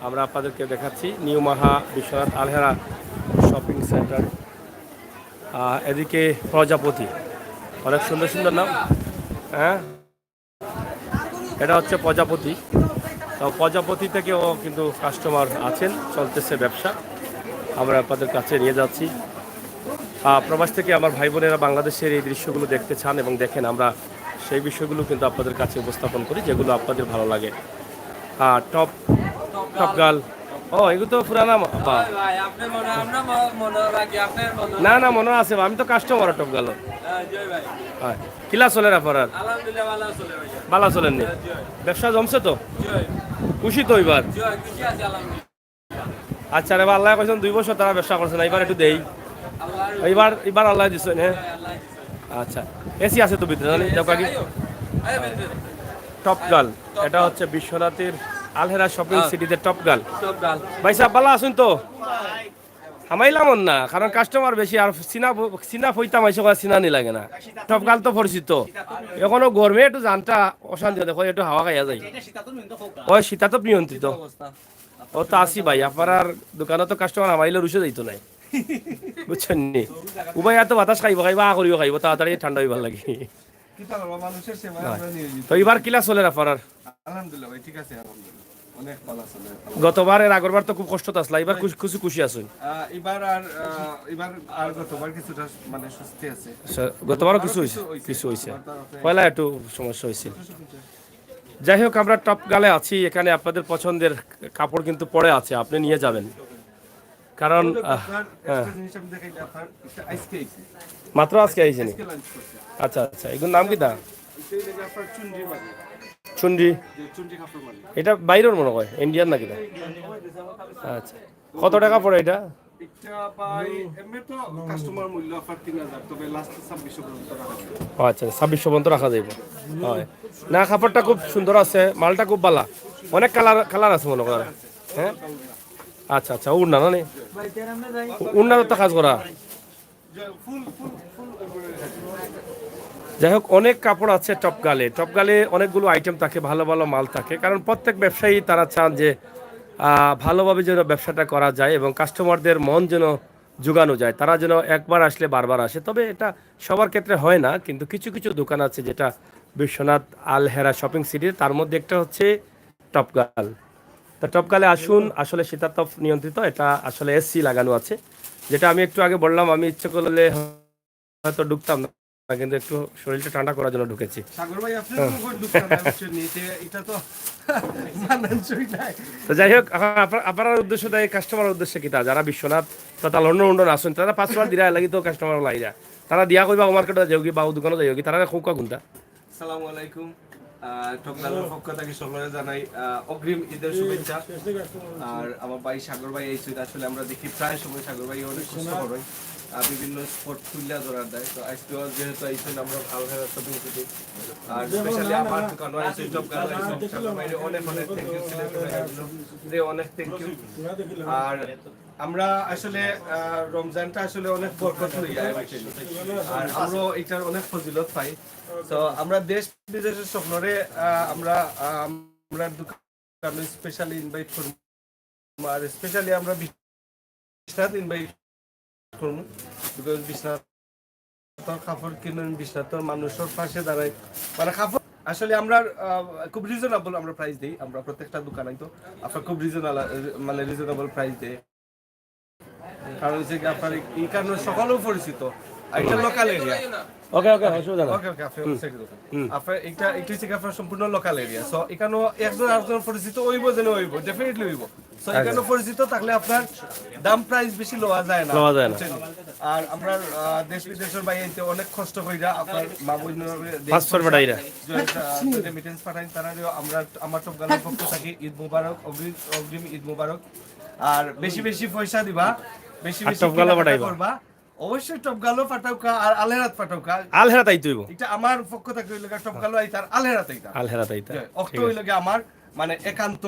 আমরা আপনাদেরকে দেখাচ্ছি নিউ মাহা বিশ্বনাথ আলহেরা শপিং সেন্টার এদিকে প্রজাপতি অনেক সুন্দর সুন্দর নাম হ্যাঁ এটা হচ্ছে প্রজাপতি। তো প্রজাপতি থেকেও কিন্তু কাস্টমার আছেন, চলতেছে ব্যবসা। আমরা আপনাদের কাছে নিয়ে যাচ্ছি। প্রবাস থেকে আমার ভাই বোনেরা বাংলাদেশের এই দৃশ্যগুলো দেখতে চান এবং দেখেন, আমরা সেই বিষয়গুলো কিন্তু আপনাদের কাছে উপস্থাপন করি যেগুলো আপনাদের ভালো লাগে। টপ টপ গার্ল, ও এগুলো তো পুরানা বা না না মনে আছে, আমি তো কাস্টমার টপ গার্ল। হ্যাঁ, কিলা চলে আপনার? ভালো চলেননি? ব্যবসা জমছে তো? খুশি তো এবার? আচ্ছা রে, আল্লাহ কইছেন 2 বছর তারা ব্যবসা করছে না, এবার একটু দেই। এবার আল্লাহ দিচ্ছেন। হ্যাঁ আচ্ছা, এসি আছে তো ভিতরে জানি যাও কাকি। টপ গার্ল, এটা হচ্ছে বিশ্বনাথের আলহেরা শপিং সিটিতে টপ গার্ল। ভাই সাহেব ভালো আছেন তো? হামাইলাম না, কারণ কাস্টমার বেশি আর চিনা ফইতা মাইছে চিনা নি লাগে না। টপ গার্ল তো পরিচিত, এখনো গরমে একটু জানটা অশান্তি দেখো, একটু হাওয়া খাইয়া যায়। ওই শীতা তো নিয়ন্ত্রিত। ও তো আসি ভাই, আপনার দোকানে তো কাস্টমার হামাইলে রুষে যাইতো নাই, বুঝছেন নি? উভয় এত বাতাস খাইব করিও খাইব, তাড়াতাড়ি ঠান্ডা হইবার লাগে। তো এবার কিলা চলে আপনার? আলহামদুলিল্লাহ ভাই, ঠিক আছে, আলহামদুলিল্লাহ অনেক ভালো চলে। গতবারের আগরবার তো খুব কষ্ট আসলা, এবার খুশি আছেন? এবার গতবার কিছুটা মানে স্বস্তি আছে। গতবারও কিছু হয়েছে, পয়লা একটু সমস্যা হয়েছিল। যাই হোক, আমরা টপ গালে আছি, এখানে আপনাদের পছন্দের কাপড় কিন্তু পড়ে আছে, আপনি নিয়ে যাবেন। কারণ মাত্র আজকে আইসেন? আচ্ছা আচ্ছা, এগুলোর নাম কি? তা চুন্ডি, এটা বাইরের মনে হয়, ইন্ডিয়ান নাকি? আচ্ছা, কত টাকা পড়ে এটা? আচ্ছা, 2600 পর্যন্ত রাখা যাবে। হয় না, কাপড়টা খুব সুন্দর আছে, মালটা খুব ভালো, অনেক কালার আছে মনে করেন। হ্যাঁ আচ্ছা আচ্ছা, উড়না না নেই? উড়নার তো কাজ করা। যাই হোক, অনেক কাপড় আছে টপ গালে। টপ গালে অনেকগুলো আইটেম থাকে, ভালো ভালো মাল থাকে, কারণ প্রত্যেক ব্যবসায়ী তারা চান যে ভালোভাবে যেন ব্যবসাটা করা যায় এবং কাস্টমারদের মন যেন জোগানো যায়, তারা যেন একবার আসলে বারবার আসে। তবে এটা সবার ক্ষেত্রে হয় না, কিন্তু কিছু কিছু দোকান আছে যেটা বিশ্বনাথ আলহেরা শপিং সিটির, তার মধ্যে একটা হচ্ছে টপ গাল। তা টপ গালে আসুন, আসলে শীতাতপ নিয়ন্ত্রিত, এটা আসলে এসি লাগানো আছে, যেটা আমি একটু আগে বললাম। আমি ইচ্ছে করলে হয়তো ঢুকতাম না, কিন্তু একটু শরীরটা ঠান্ডা করার জন্য ঢুকেছি। তো যাই হোক, আপনার উদ্দেশ্য দেয় কাস্টমার উদ্দেশ্যে কিতা, যারা বিশ্বনাথ তথা লন্ডন আসুন, তারা 5 বার দিরা লাগি তো কাস্টমার লাইরা, তারা দিয়া কইবা মার্কেটে যাওগি বা দোকানে যাওগি, তারা খুকা কোনটা? আসসালামু আলাইকুম, টকগালের পক্ষ থেকে সকলে জানাই অগ্রিম ঈদের শুভেচ্ছা। আর আমার ভাই সাগর ভাই এই আসলে আমরা দেখি প্রায় সময় সাগর ভাই অনেক কষ্ট করে বিভিন্ন স্পট খুললা ধরার দেয়। তো আজকে যেহেতু আইসেন আমরা আলহেরা শপিং সিটি, আর স্পেশালি আমার দোকান আইসেন টকগাল, সাগর ভাই অনেক অনেক থ্যাংক ইউ, অনেক থ্যাংক ইউ। আর আমরা আসলে রমজানটা আসলে অনেক বরকত হয়ে যায়, আর আমরা এটার অনেক ফজিলত পাই। তো আমরা দেশ বিদেশের স্বপ্নরে আমরা দোকানে স্পেশালি ইনভাইট করব, আর স্পেশালি আমরা বিশ্বনাথ ইনভাইট করব, বিকজ বিশ্বনাথ কাপড় কিনুন, বিশ্বনাথ মানুষের পাশে দাঁড়ায়, মানে কাপড় আসলে আমরা খুব রিজনেবল আমরা প্রাইস দিই। আমরা প্রত্যেকটা দোকানে তো আপনার খুব রিজনেবল প্রাইস দেয়, কারণ হচ্ছে কি আপনার এই কারণে সকলেও পরিচিত, এটা লোকাল এরিয়া। ওকে ওকে, অসুবিধা না। ওকে ওকে, আপনার এটা হচ্ছে আপনার সম্পূর্ণ লোকাল এরিয়া। সো এখানে একজন আরেকজন পরিচিত হইব, যেন হইব, ডেফিনেটলি হইব। সো এখানে পরিচিত থাকলে আপনার দাম প্রাইস বেশি লওয়া যায় না। আর আমরা দেশ বিদেশের বাইরে অনেক কষ্ট কইরা আপনার মা বোনরা মিটেন্স পাঠাই, তারা আমরা আমার টকগালের পক্ষ থেকে ঈদ মুবারক, অগ্রিম ঈদ মুবারক। আর বেশি বেশি পয়সা দিবা, বেশি বেশি করবা, অবশ্যই টপগালো পাঠাওকা আর আলহেরাত পাঠাওকা। আলহেরাত আইতো হইব, এটা আমার পক্ষ থেকে হইলো টপগালো আইতার আলহেরাত আইতা, আলহেরাত আইতা অক্ট হইলো আমার মানে একান্ত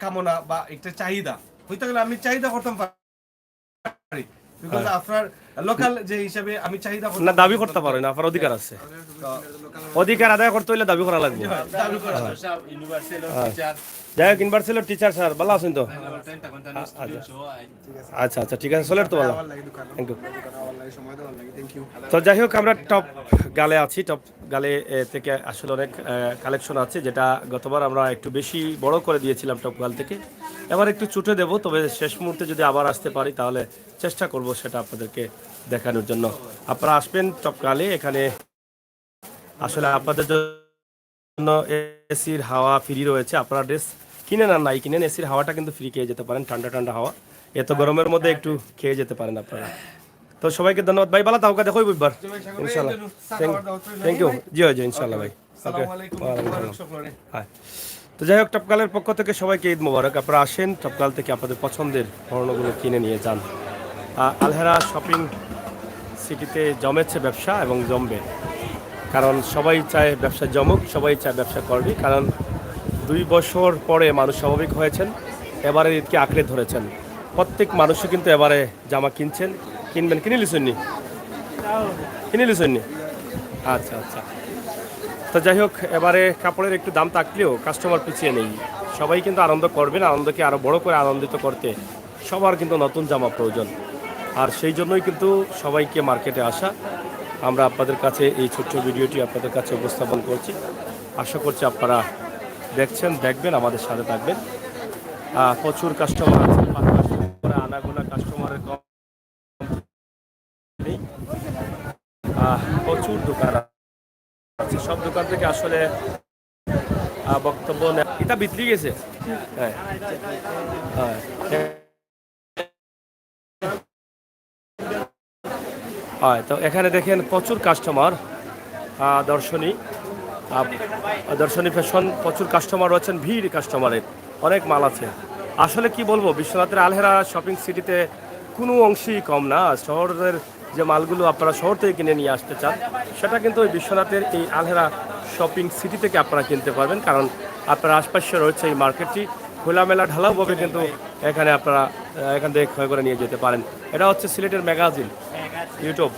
কামনা বা একটা চাহিদা হইতে গেলে আমি চাহিদা করতাম পারি, বিকজ আপনার লোকাল যে হিসাবে আমি চাহিদা করতে না, দাবি করতে পারো না, আপনার অধিকার আছে, অধিকার আদায় করতে হইলে দাবি করা লাগবে। যাই হোক, ইউনিভার্সিটির টিচার স্যার ভালো আছেন তো? আচ্ছা আচ্ছা, ঠিক আছে, চলে তো ভালো, থ্যাংক ইউ। তো যাই হোক, আমরা টপ গালে আছি, টপ গালে থেকে আসলে অনেক কালেকশন আছে, যেটা গতবার আমরা একটু বেশি বড় করে দিয়েছিলাম টপগাল থেকে। এবার একটু ছুটে দেব, তবে শেষ মুহূর্তে যদি আবার আসতে পারি তাহলে চেষ্টা করব সেটা আপনাদেরকে দেখানোর জন্য। আপনারা আসবেন টপগালে, এখানে আসলে আপনাদের জন্য এসির হাওয়া ফ্রি রয়েছে। আপনারা ড্রেস কিনেন আর নাই কিনেন, এসির হাওয়াটা কিন্তু ফ্রি খেয়ে যেতে পারেন, ঠান্ডা ঠান্ডা হাওয়া এত গরমের মধ্যে একটু খেয়ে যেতে পারেন আপনারা। তো সবাইকে ধন্যবাদ ভাই, ভালো থাকুক, দেখো বুধবার ইনশাল্লাহ। থ্যাংক ইউ, জি জি ইনশাল্লাহ ভাই। ওকে, হ্যাঁ। তো যাই হোক, টপকালের পক্ষ থেকে সবাইকে ঈদ মোবারক। আপনারা আসেন টপকাল থেকে আপনাদের পছন্দের পণ্যগুলো কিনে নিয়ে যান। আলহেরা শপিং সিটিতে জমেছে ব্যবসা এবং জমবে, কারণ সবাই চায় ব্যবসা জমুক, সবাই চায় ব্যবসা করবে। কারণ 2 বছর পরে মানুষ স্বাভাবিক হয়েছেন, এবারে ঈদকে আঁকড়ে ধরেছেন। প্রত্যেক মানুষই কিন্তু এবারে জামা কিনছেন, কিনবেন। কিনে লিসুননি? আচ্ছা আচ্ছা। তো যাই হোক, এবারে কাপড়ের একটু দাম থাকলেও কাস্টমার পিছিয়ে নেই, সবাই কিন্তু আনন্দ করবেন। আনন্দকে আরও বড় করে আনন্দিত করতে সবার কিন্তু নতুন জামা প্রয়োজন, আর সেই জন্যই কিন্তু সবাইকে মার্কেটে আসা। আমরা আপনাদের কাছে এই ছোট্ট ভিডিওটি আপনাদের কাছে উপস্থাপন করছি। আশা করছি আপনারা দেখবেন, আমাদের সাথে থাকবেন। প্রচুর কাস্টমার আছে, আনাগোনা কাস্টমারের কম নেই। প্রচুর দোকান আছে, সব দোকান থেকে আসলে বক্তব্য এটা বিক্রি গেছে। হ্যাঁ হ্যাঁ, তো এখানে দেখেন প্রচুর কাস্টমার, দর্শনী ফ্যাশন, প্রচুর কাস্টমার রয়েছেন, ভিড় কাস্টমারের, অনেক মাল আছে। আসলে কি বলবো, বিশ্বনাথের আলহেরা শপিং সিটিতে কোনো অংশেই কম না। শহরের যে মালগুলো আপনারা শহর থেকে কিনে নিয়ে আসতে চান, সেটা কিন্তু ওই বিশ্বনাথের এই আলহেরা শপিং সিটি থেকে আপনারা কিনতে পারবেন। কারণ আপনার আশপাশে রয়েছে এই মার্কেটটি খোলামেলা ঢালাওভাবে, কিন্তু এখানে আপনারা এখান থেকে ক্রয় করে নিয়ে যেতে পারেন। এটা হচ্ছে সিলেটের ম্যাগাজিন ইউটিউব,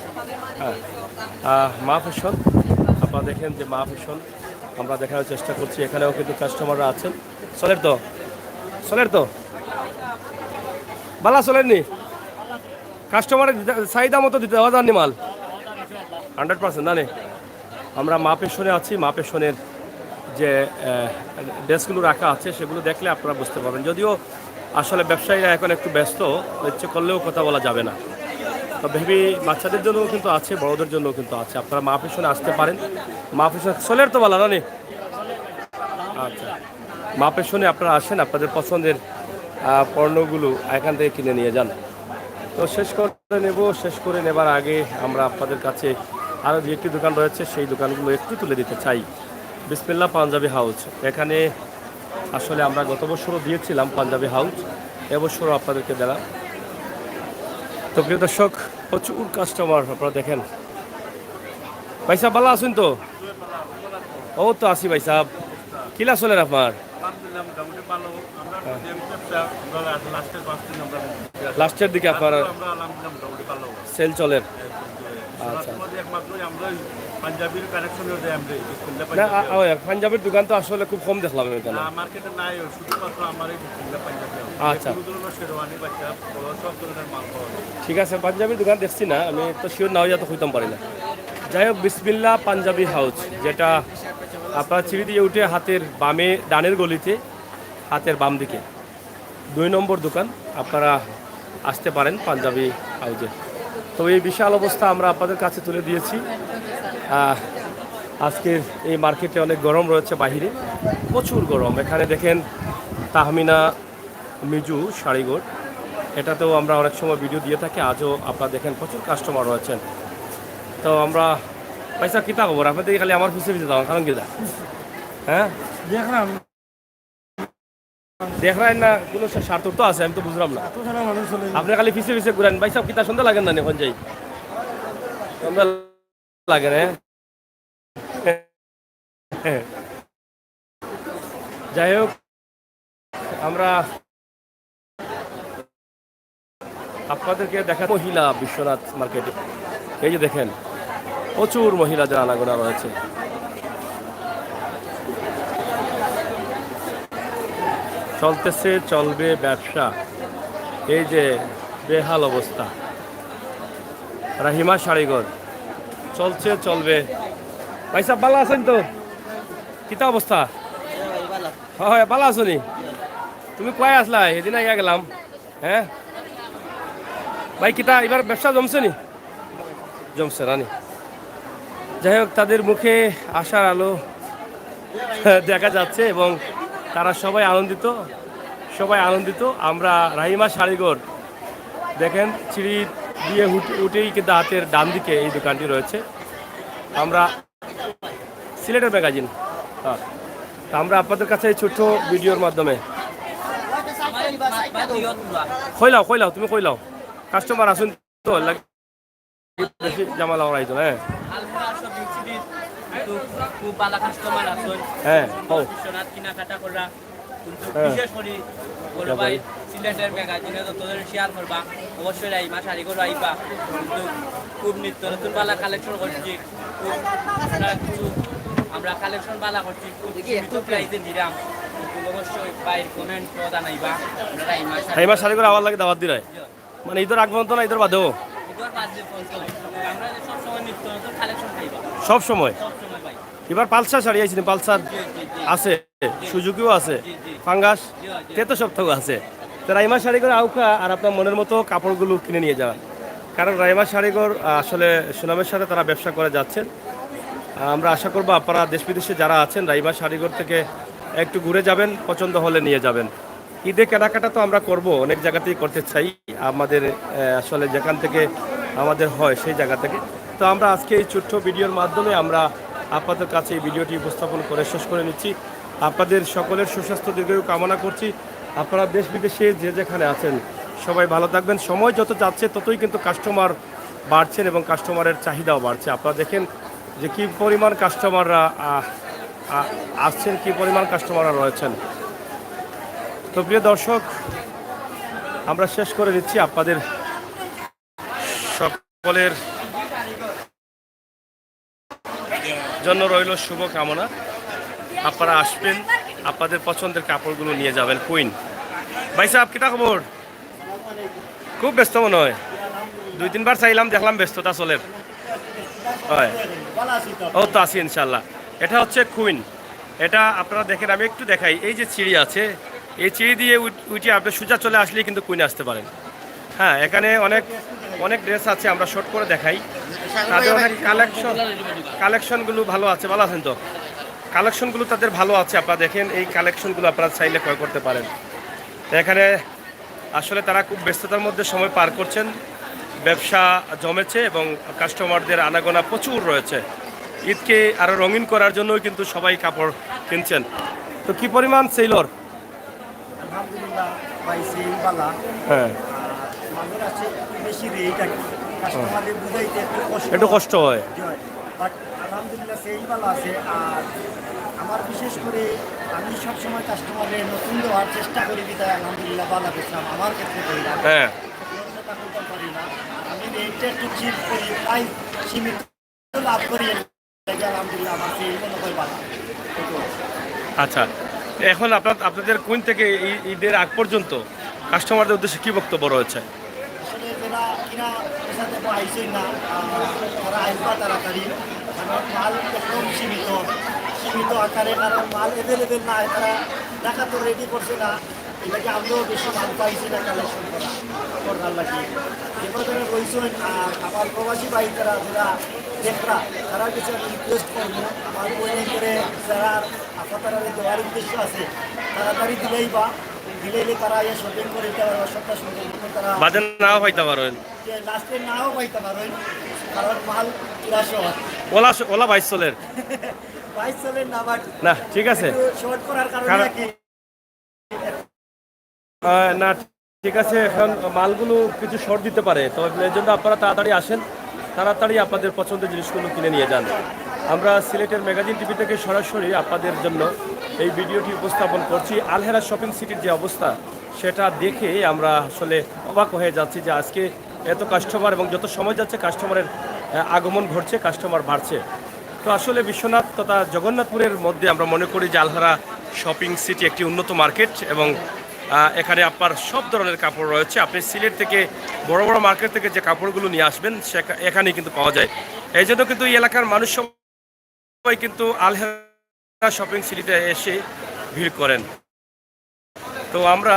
হ্যাঁ, মা ফ্যাশন। আপনারা দেখেন যে মা ফ্যাশন আমরা দেখানোর চেষ্টা করছি। এখানেও কিন্তু কাস্টমাররা আছেন। চলের তো বালা চলেননি, কাস্টমারের চাহিদা মতো দিতে দেওয়া যাননি মাল 100% না। আমরা মা পেশনে আছি, মা পেশনের যে ড্রেসগুলো রাখা আছে সেগুলো দেখলে আপনারা বুঝতে পারবেন। যদিও আসলে ব্যবসায়ীরা এখন একটু ব্যস্ত, ইচ্ছে করলেও কথা বলা যাবে না। তো ভেবি বাচ্চাদের জন্যও কিন্তু আছে, বড়দের জন্যও কিন্তু আছে। আপনারা মা পেশনে আসতে পারেন। মা পেশন চলের তো বলা রানি। আচ্ছা, মা পেশনে আপনারা আসেন, আপনাদের পছন্দের পণ্যগুলো এখান থেকে কিনে নিয়ে যান। তো শেষ করে নেবার আগে আমরা আপনাদের কাছে আরও যে একটি দোকান রয়েছে সেই দোকানগুলো একটু তুলে দিতে চাই। বিসমিল্লাহ পাঞ্জাবি হাউস, এখানে আসলে আমরা গত বছরও দিয়েছিলাম পাঞ্জাবি হাউস, এবছরও আপনাদেরকে দিলাম। তো প্রিয় দর্শক, প্রচুর কাস্টমার আপনারা দেখেন। ভাই সাহেব ভালো আছেন তো? ও তো আসি ভাই সাহেব, কিলা চলেন আপনার? লাস্টের দিকে আপনার সেল চলেন? আচ্ছা, পাঞ্জাবির দোকান তো আসলে খুব কম দেখলাম এখানে। আচ্ছা ঠিক আছে, পাঞ্জাবির দোকান দেখছি না, আমি তো শিওর না হইয়া তো হইতাম পারি না। যাই হোক, বিসমিল্লাহ পাঞ্জাবি হাউস, যেটা আপনার সিঁড়ি দিয়ে উঠে হাতের বামে ডানের গলিতে, হাতের বাম দিকে 2 নম্বর দোকান। আপনারা আসতে পারেন পাঞ্জাবি হাউসে। তো এই বিশাল অবস্থা আমরা আপনাদের কাছে তুলে দিয়েছি। আজকের এই মার্কেটে অনেক গরম রয়েছে, বাহিরে প্রচুর গরম। এখানে দেখেন তাহমিনা মিজু শাড়িঘর, এটাতেও আমরা অনেক সময় ভিডিও দিয়ে থাকি। আজও আপনারা দেখেন প্রচুর কাস্টমার রয়েছেন। তো আমরা পয়সা কিতা খবর আপনাদের, খালি আমার পিছিয়ে যাওয়া কারণ কিতা? হ্যাঁ দেখলেন না, কোনো স্বার্থ তো আছে, আমি তো বুঝলাম না। আপনি খালি পিছিয়ে ঘুরেন। ভাই সব কিতা সন্ধ্যা লাগেন না এখন যাই? সন্ধ্যা লাগে না। যাই হোক, আমরা আপনাদেরকে দেখা মহিলা বিশ্বনাথ মার্কেটে, এই যে দেখেন প্রচুর মহিলাদের আনাগোনা রয়েছে। চলবে ব্যবসা, এই যে বেহাল অবস্থা। রাহিমা শাড়িঘর চলবে ভাই সাহেব ভালো আছেন তো? কিতা অবস্থা? হয় ভালো আছো নি? তুমি কয় আসলা? এদিন আইয়া গেলাম। হ্যাঁ ভাই কিতা এবার ব্যবসা জমছে নি? জমছে রানি। যাই হোক তাদের মুখে আশার আলো দেখা যাচ্ছে এবং তারা সবাই আনন্দিত, সবাই আনন্দিত। আমরা রাহিমা শাড়িঘর দেখেন সিঁড়ি দিয়ে উঠেই কিন্তু হাতের ডান দিকে এই দোকানটি রয়েছে। আমরা সিলেটের ম্যাগাজিন, হ্যাঁ, তা আমরা আপনাদের কাছে এই ছোট্ট ভিডিওর মাধ্যমে কইলাও তুমি কইলাও কাস্টমার আসুন তো বেশি জামালা ওরাইতো। হ্যাঁ খুব ভালো কাস্টমার আছেন। হ্যাঁ বিশ্বনাথ কেনাকাটা করা কিন্তু হ্যাঁ। বিশেষ করে বড় ভাই সিলেটের ম্যাগাজিনে তো তোদের শেয়ার করবা, অবশ্যই রাইমা শাড়ি করে আইবা। কিন্তু খুব নিত্য নতুন ভালো কালেকশন করছি, খুব আমরা কালেকশন ভালো করছি, খুব সীমিত প্রাইসে দিলাম। কিন্তু অবশ্যই বাইর কমেন্ট জানাইবা। আমরা রাহিমা শাড়িঘর আবার লাগে দাওয়াত দিলাই মানে ঈদের আগমন তো না ঈদের বাদেও আমরা সবসময় নিত্য নতুন কালেকশন খাইবা সব সময়। সবসময় ভাই। এবার পালসার শাড়ি আইছি পালসার আছে, সুজুকিও আছে, ফাঙ্গাস তেতো সপ্তাহ আছে। তো রাইমা শাড়িঘর আউকা আর আপনার মনের মতো কাপড়গুলো কিনে নিয়ে যাওয়া, কারণ রাইমা শাড়িঘর আসলে সুনামের সাথে তারা ব্যবসা করে যাচ্ছেন। আমরা আশা করবো আপনারা দেশ বিদেশে যারা আছেন রাইমা শাড়িঘর থেকে একটু ঘুরে যাবেন, পছন্দ হলে নিয়ে যাবেন। ঈদে কেনাকাটা তো আমরা করব, অনেক জায়গাতেই করতে চাই, আমাদের আসলে যেখান থেকে আমাদের হয় সেই জায়গা থেকে। তো আমরা আজকে এই ছোট্ট ভিডিওর মাধ্যমে আমরা আপনাদের কাছে এই ভিডিওটি উপস্থাপন করে শেষ করে নিচ্ছি। আপনাদের সকলের সুস্বাস্থ্য দীর্ঘায়ু কামনা করছি। আপনারা দেশ বিদেশে যে যেখানে আছেন সবাই ভালো থাকবেন। সময় যত যাচ্ছে ততই কিন্তু কাস্টমার বাড়ছেন এবং কাস্টমারের চাহিদাও বাড়ছে। আপনারা দেখেন যে কী পরিমাণ কাস্টমাররা আসছেন, কী পরিমাণ কাস্টমাররা রয়েছেন। তো প্রিয় দর্শক, আমরা শেষ করে দিচ্ছি। আপনাদের সকলের জন্য রইল শুভ কামনা। আপনারা আসবেন, আপনাদের পছন্দের কাপড়গুলো নিয়ে যাবেন। কুইন ভাই সাহেব কিতা খবর? খুব ব্যস্ত মনে হয়, 2-3 বার চাইলাম, দেখলাম ব্যস্ততা চলে। হয় ও তো আছি ইনশাল্লাহ। এটা হচ্ছে কুইন, এটা আপনারা দেখেন, আমি একটু দেখাই। এই যে চিড়ি আছে, এই চিড়ি দিয়ে উঠে আপনি সোজা চলে আসলেই কিন্তু কুইনে আসতে পারেন। হ্যাঁ, এখানে অনেক অনেক ড্রেস আছে, আমরা শর্ট করে দেখাই। তাদের অনেক কালেকশনগুলো ভালো আছে। ভালো আছেন তো? কালেকশনগুলো তাদের ভালো আছে, আপনারা দেখেন। এই কালেকশনগুলো আপনারা চাইলে ক্রয় করতে পারেন। তো এখানে আসলে তারা খুব ব্যস্ততার মধ্যে সময় পার করছেন, ব্যবসা জমেছে এবং কাস্টমারদের আনাগোনা প্রচুর রয়েছে। ঈদকে আরও রঙিন করার জন্যই কিন্তু সবাই কাপড় কিনছেন। তো কি পরিমাণ সেলর? আলহামদুলিল্লাহ ভাই সেল বালা। হ্যাঁ, মালের আছে একটু বেশি রেট আর কি, কাস্টমারদের বুঝাইতে একটু কষ্ট হয়। বাট আলহামদুলিল্লাহ সেল বালা আছে। আর আমার বিশেষ করে আমি সবসময় কাস্টমারের নতুন দেওয়ার চেষ্টা করি, বিদায় আলহামদুলিল্লাহ বালা পেয়েছিলাম আমার ক্ষেত্রে করি না। হ্যাঁ, পারি না, আমি রেটটা একটু চিপ করি, তাই সীমিত লাভ করি। আলহামদুলিল্লাহ আমার সেল মনে হয় বালা। আচ্ছা, এখন আপনাদের কোন থেকে ঈদের আগ পর্যন্ত কাস্টমারদের উদ্দেশ্যে কি বক্তব্য রয়েছে? আসলে যারা কিনা পেশাতে আইসই না, তারা আইসবা তাড়াতাড়ি, কারণ মাল একদম সীমিত আকারে, কারণ মাল অ্যাভেলেবেল না, তারা টাকা তো রেডি করছে না। এটাকে আমরাও বেশি মাল পাইছি না কালেকশন করার লাগে। এবার তারা রয়েছেন। আর আমার প্রবাসী ভাই যারা দেখরা, তারা কিছু আমি রিকোয়েস্ট করবো, আমার বই করে যারা আপনারা দেওয়ার উদ্দেশ্য আছে তাড়াতাড়ি দিলেই তারা এই শপিং করে সপ্তাহ সুন্দর তারা বাজার নাও পাইতে পারেন, লাস্টে নাও পাইতে পারেন, কারণ মাল ওলা 22 চলের চলেন না। বাট না, ঠিক আছে, শর্ট করার কারণে নাকি না ঠিক আছে। এখন মালগুলো কিছু শর্ট দিতে পারে, তো এই জন্য আপনারা তাড়াতাড়ি আসেন, তাড়াতাড়ি আপনাদের পছন্দের জিনিসগুলো কিনে নিয়ে যান। আমরা সিলেটের ম্যাগাজিন টিভি থেকে সরাসরি আপনাদের জন্য এই ভিডিওটি উপস্থাপন করছি। আলহেরা শপিং সিটির যে অবস্থা সেটা দেখে আমরা আসলে অবাক হয়ে যাচ্ছি যে আজকে এত কাস্টমার, এবং যত সময় যাচ্ছে কাস্টমারের আগমন ঘটছে, কাস্টমার বাড়ছে। তো আসলে বিশ্বনাথ তথা জগন্নাথপুরের মধ্যে আমরা মনে করি যে আলহেরা শপিং সিটি একটি উন্নত মার্কেট, এবং এখানে আপনার সব ধরনের কাপড় রয়েছে। আপনি সিলেট থেকে বড় বড় মার্কেট থেকে যে কাপড়গুলো নিয়ে আসবেন এখানেই কিন্তু পাওয়া যায়। এই জন্য কিন্তু এই এলাকার মানুষ সবাই কিন্তু আলহেরা শপিং সিটিতে এসে ভিড় করেন। তো আমরা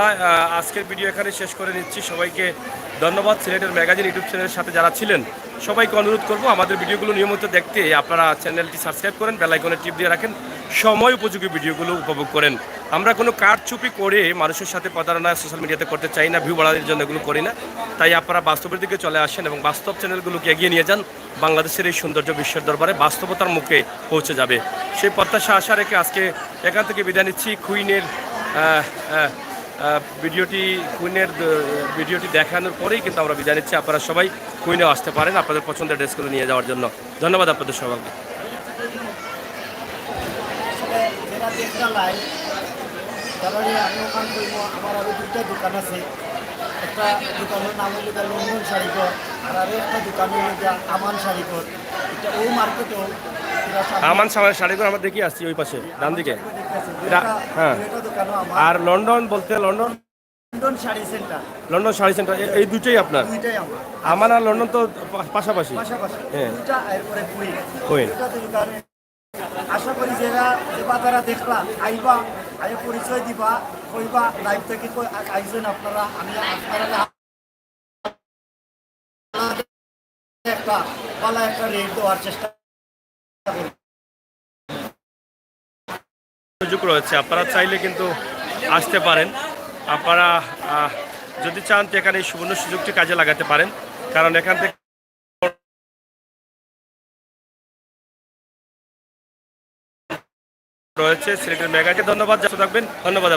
আজকের ভিডিও এখানে শেষ করে নিচ্ছি। সবাইকে ধন্যবাদ। সিলেটের ম্যাগাজিন ইউটিউব চ্যানেলের সাথে যারা ছিলেন সবাইকে অনুরোধ করব আমাদের ভিডিওগুলো নিয়মিত দেখতে আপনারা চ্যানেলটি সাবস্ক্রাইব করেন, বেল আইকনে টিপ দিয়ে রাখেন, সময় উপযোগী ভিডিওগুলো উপভোগ করেন। আমরা কোনো কারচুপি করে মানুষের সাথে প্রতারণা সোশ্যাল মিডিয়াতে করতে চাই না, ভিউ বাড়ানোর জন্য এগুলো করি না। তাই আপনারা বাস্তবের দিকে চলে আসেন এবং বাস্তব চ্যানেলগুলোকে এগিয়ে নিয়ে যান। বাংলাদেশের এই সৌন্দর্য বিশ্বের দরবারে বাস্তবতার মুখে পৌঁছে যাবে, সেই প্রত্যাশা আশা রেখে আজকে এখান থেকে বিদায় নিচ্ছি। কুইনের ভিডিওটি দেখানোর পরেই কিন্তু আমরা বিদায় নিচ্ছি। আপনারা সবাই কুইনেও আসতে পারেন আপনাদের পছন্দের ড্রেসগুলো নিয়ে যাওয়ার জন্য। ধন্যবাদ আপনাদের সবাইকে। যেটা দেখতে লাই তারপরে আমি ওখান করবো। আমার আরও দুইটা দোকান আছে। একটা দোকানের নাম হলো লন্ডন শাড়িঘর, আর আরও একটা দোকান হলো আমান শাড়িঘর। এটা ও মার্কেটেও আমান শাড়িগুলো আমরা দেখি আসছি ওই পাশে ডান দিকে। হ্যাঁ, দোকানও আমার। আর লন্ডন বলতে London sari centre, London sari centre এই দুটোই আপনার? দুইটাই আমার। আমান আর লন্ডন তো পাশাপাশি। পাশাপাশি হ্যাঁ, দুইটা, এরপরে কুইন। কুইন। দুইটা দোকানে আশা করি যারা যারা দেখলা আইবা, আই পরিচয় দিবা, কইবা লাইভ থেকে আইছেন আপনারা। আমি আপনারা একটা ভালো একটা রেট দেওয়ার চেষ্টা করি। সুযোগ রয়েছে, আপনারা চাইলে কিন্তু আসতে পারেন। আপনারা যদি চান তো এখানে এই সুবর্ণ সুযোগটি কাজে লাগাতে পারেন, কারণ এখান থেকে রয়েছে সিলেটের ম্যাগাজিন। ধন্যবাদ, থাকবেন। ধন্যবাদ।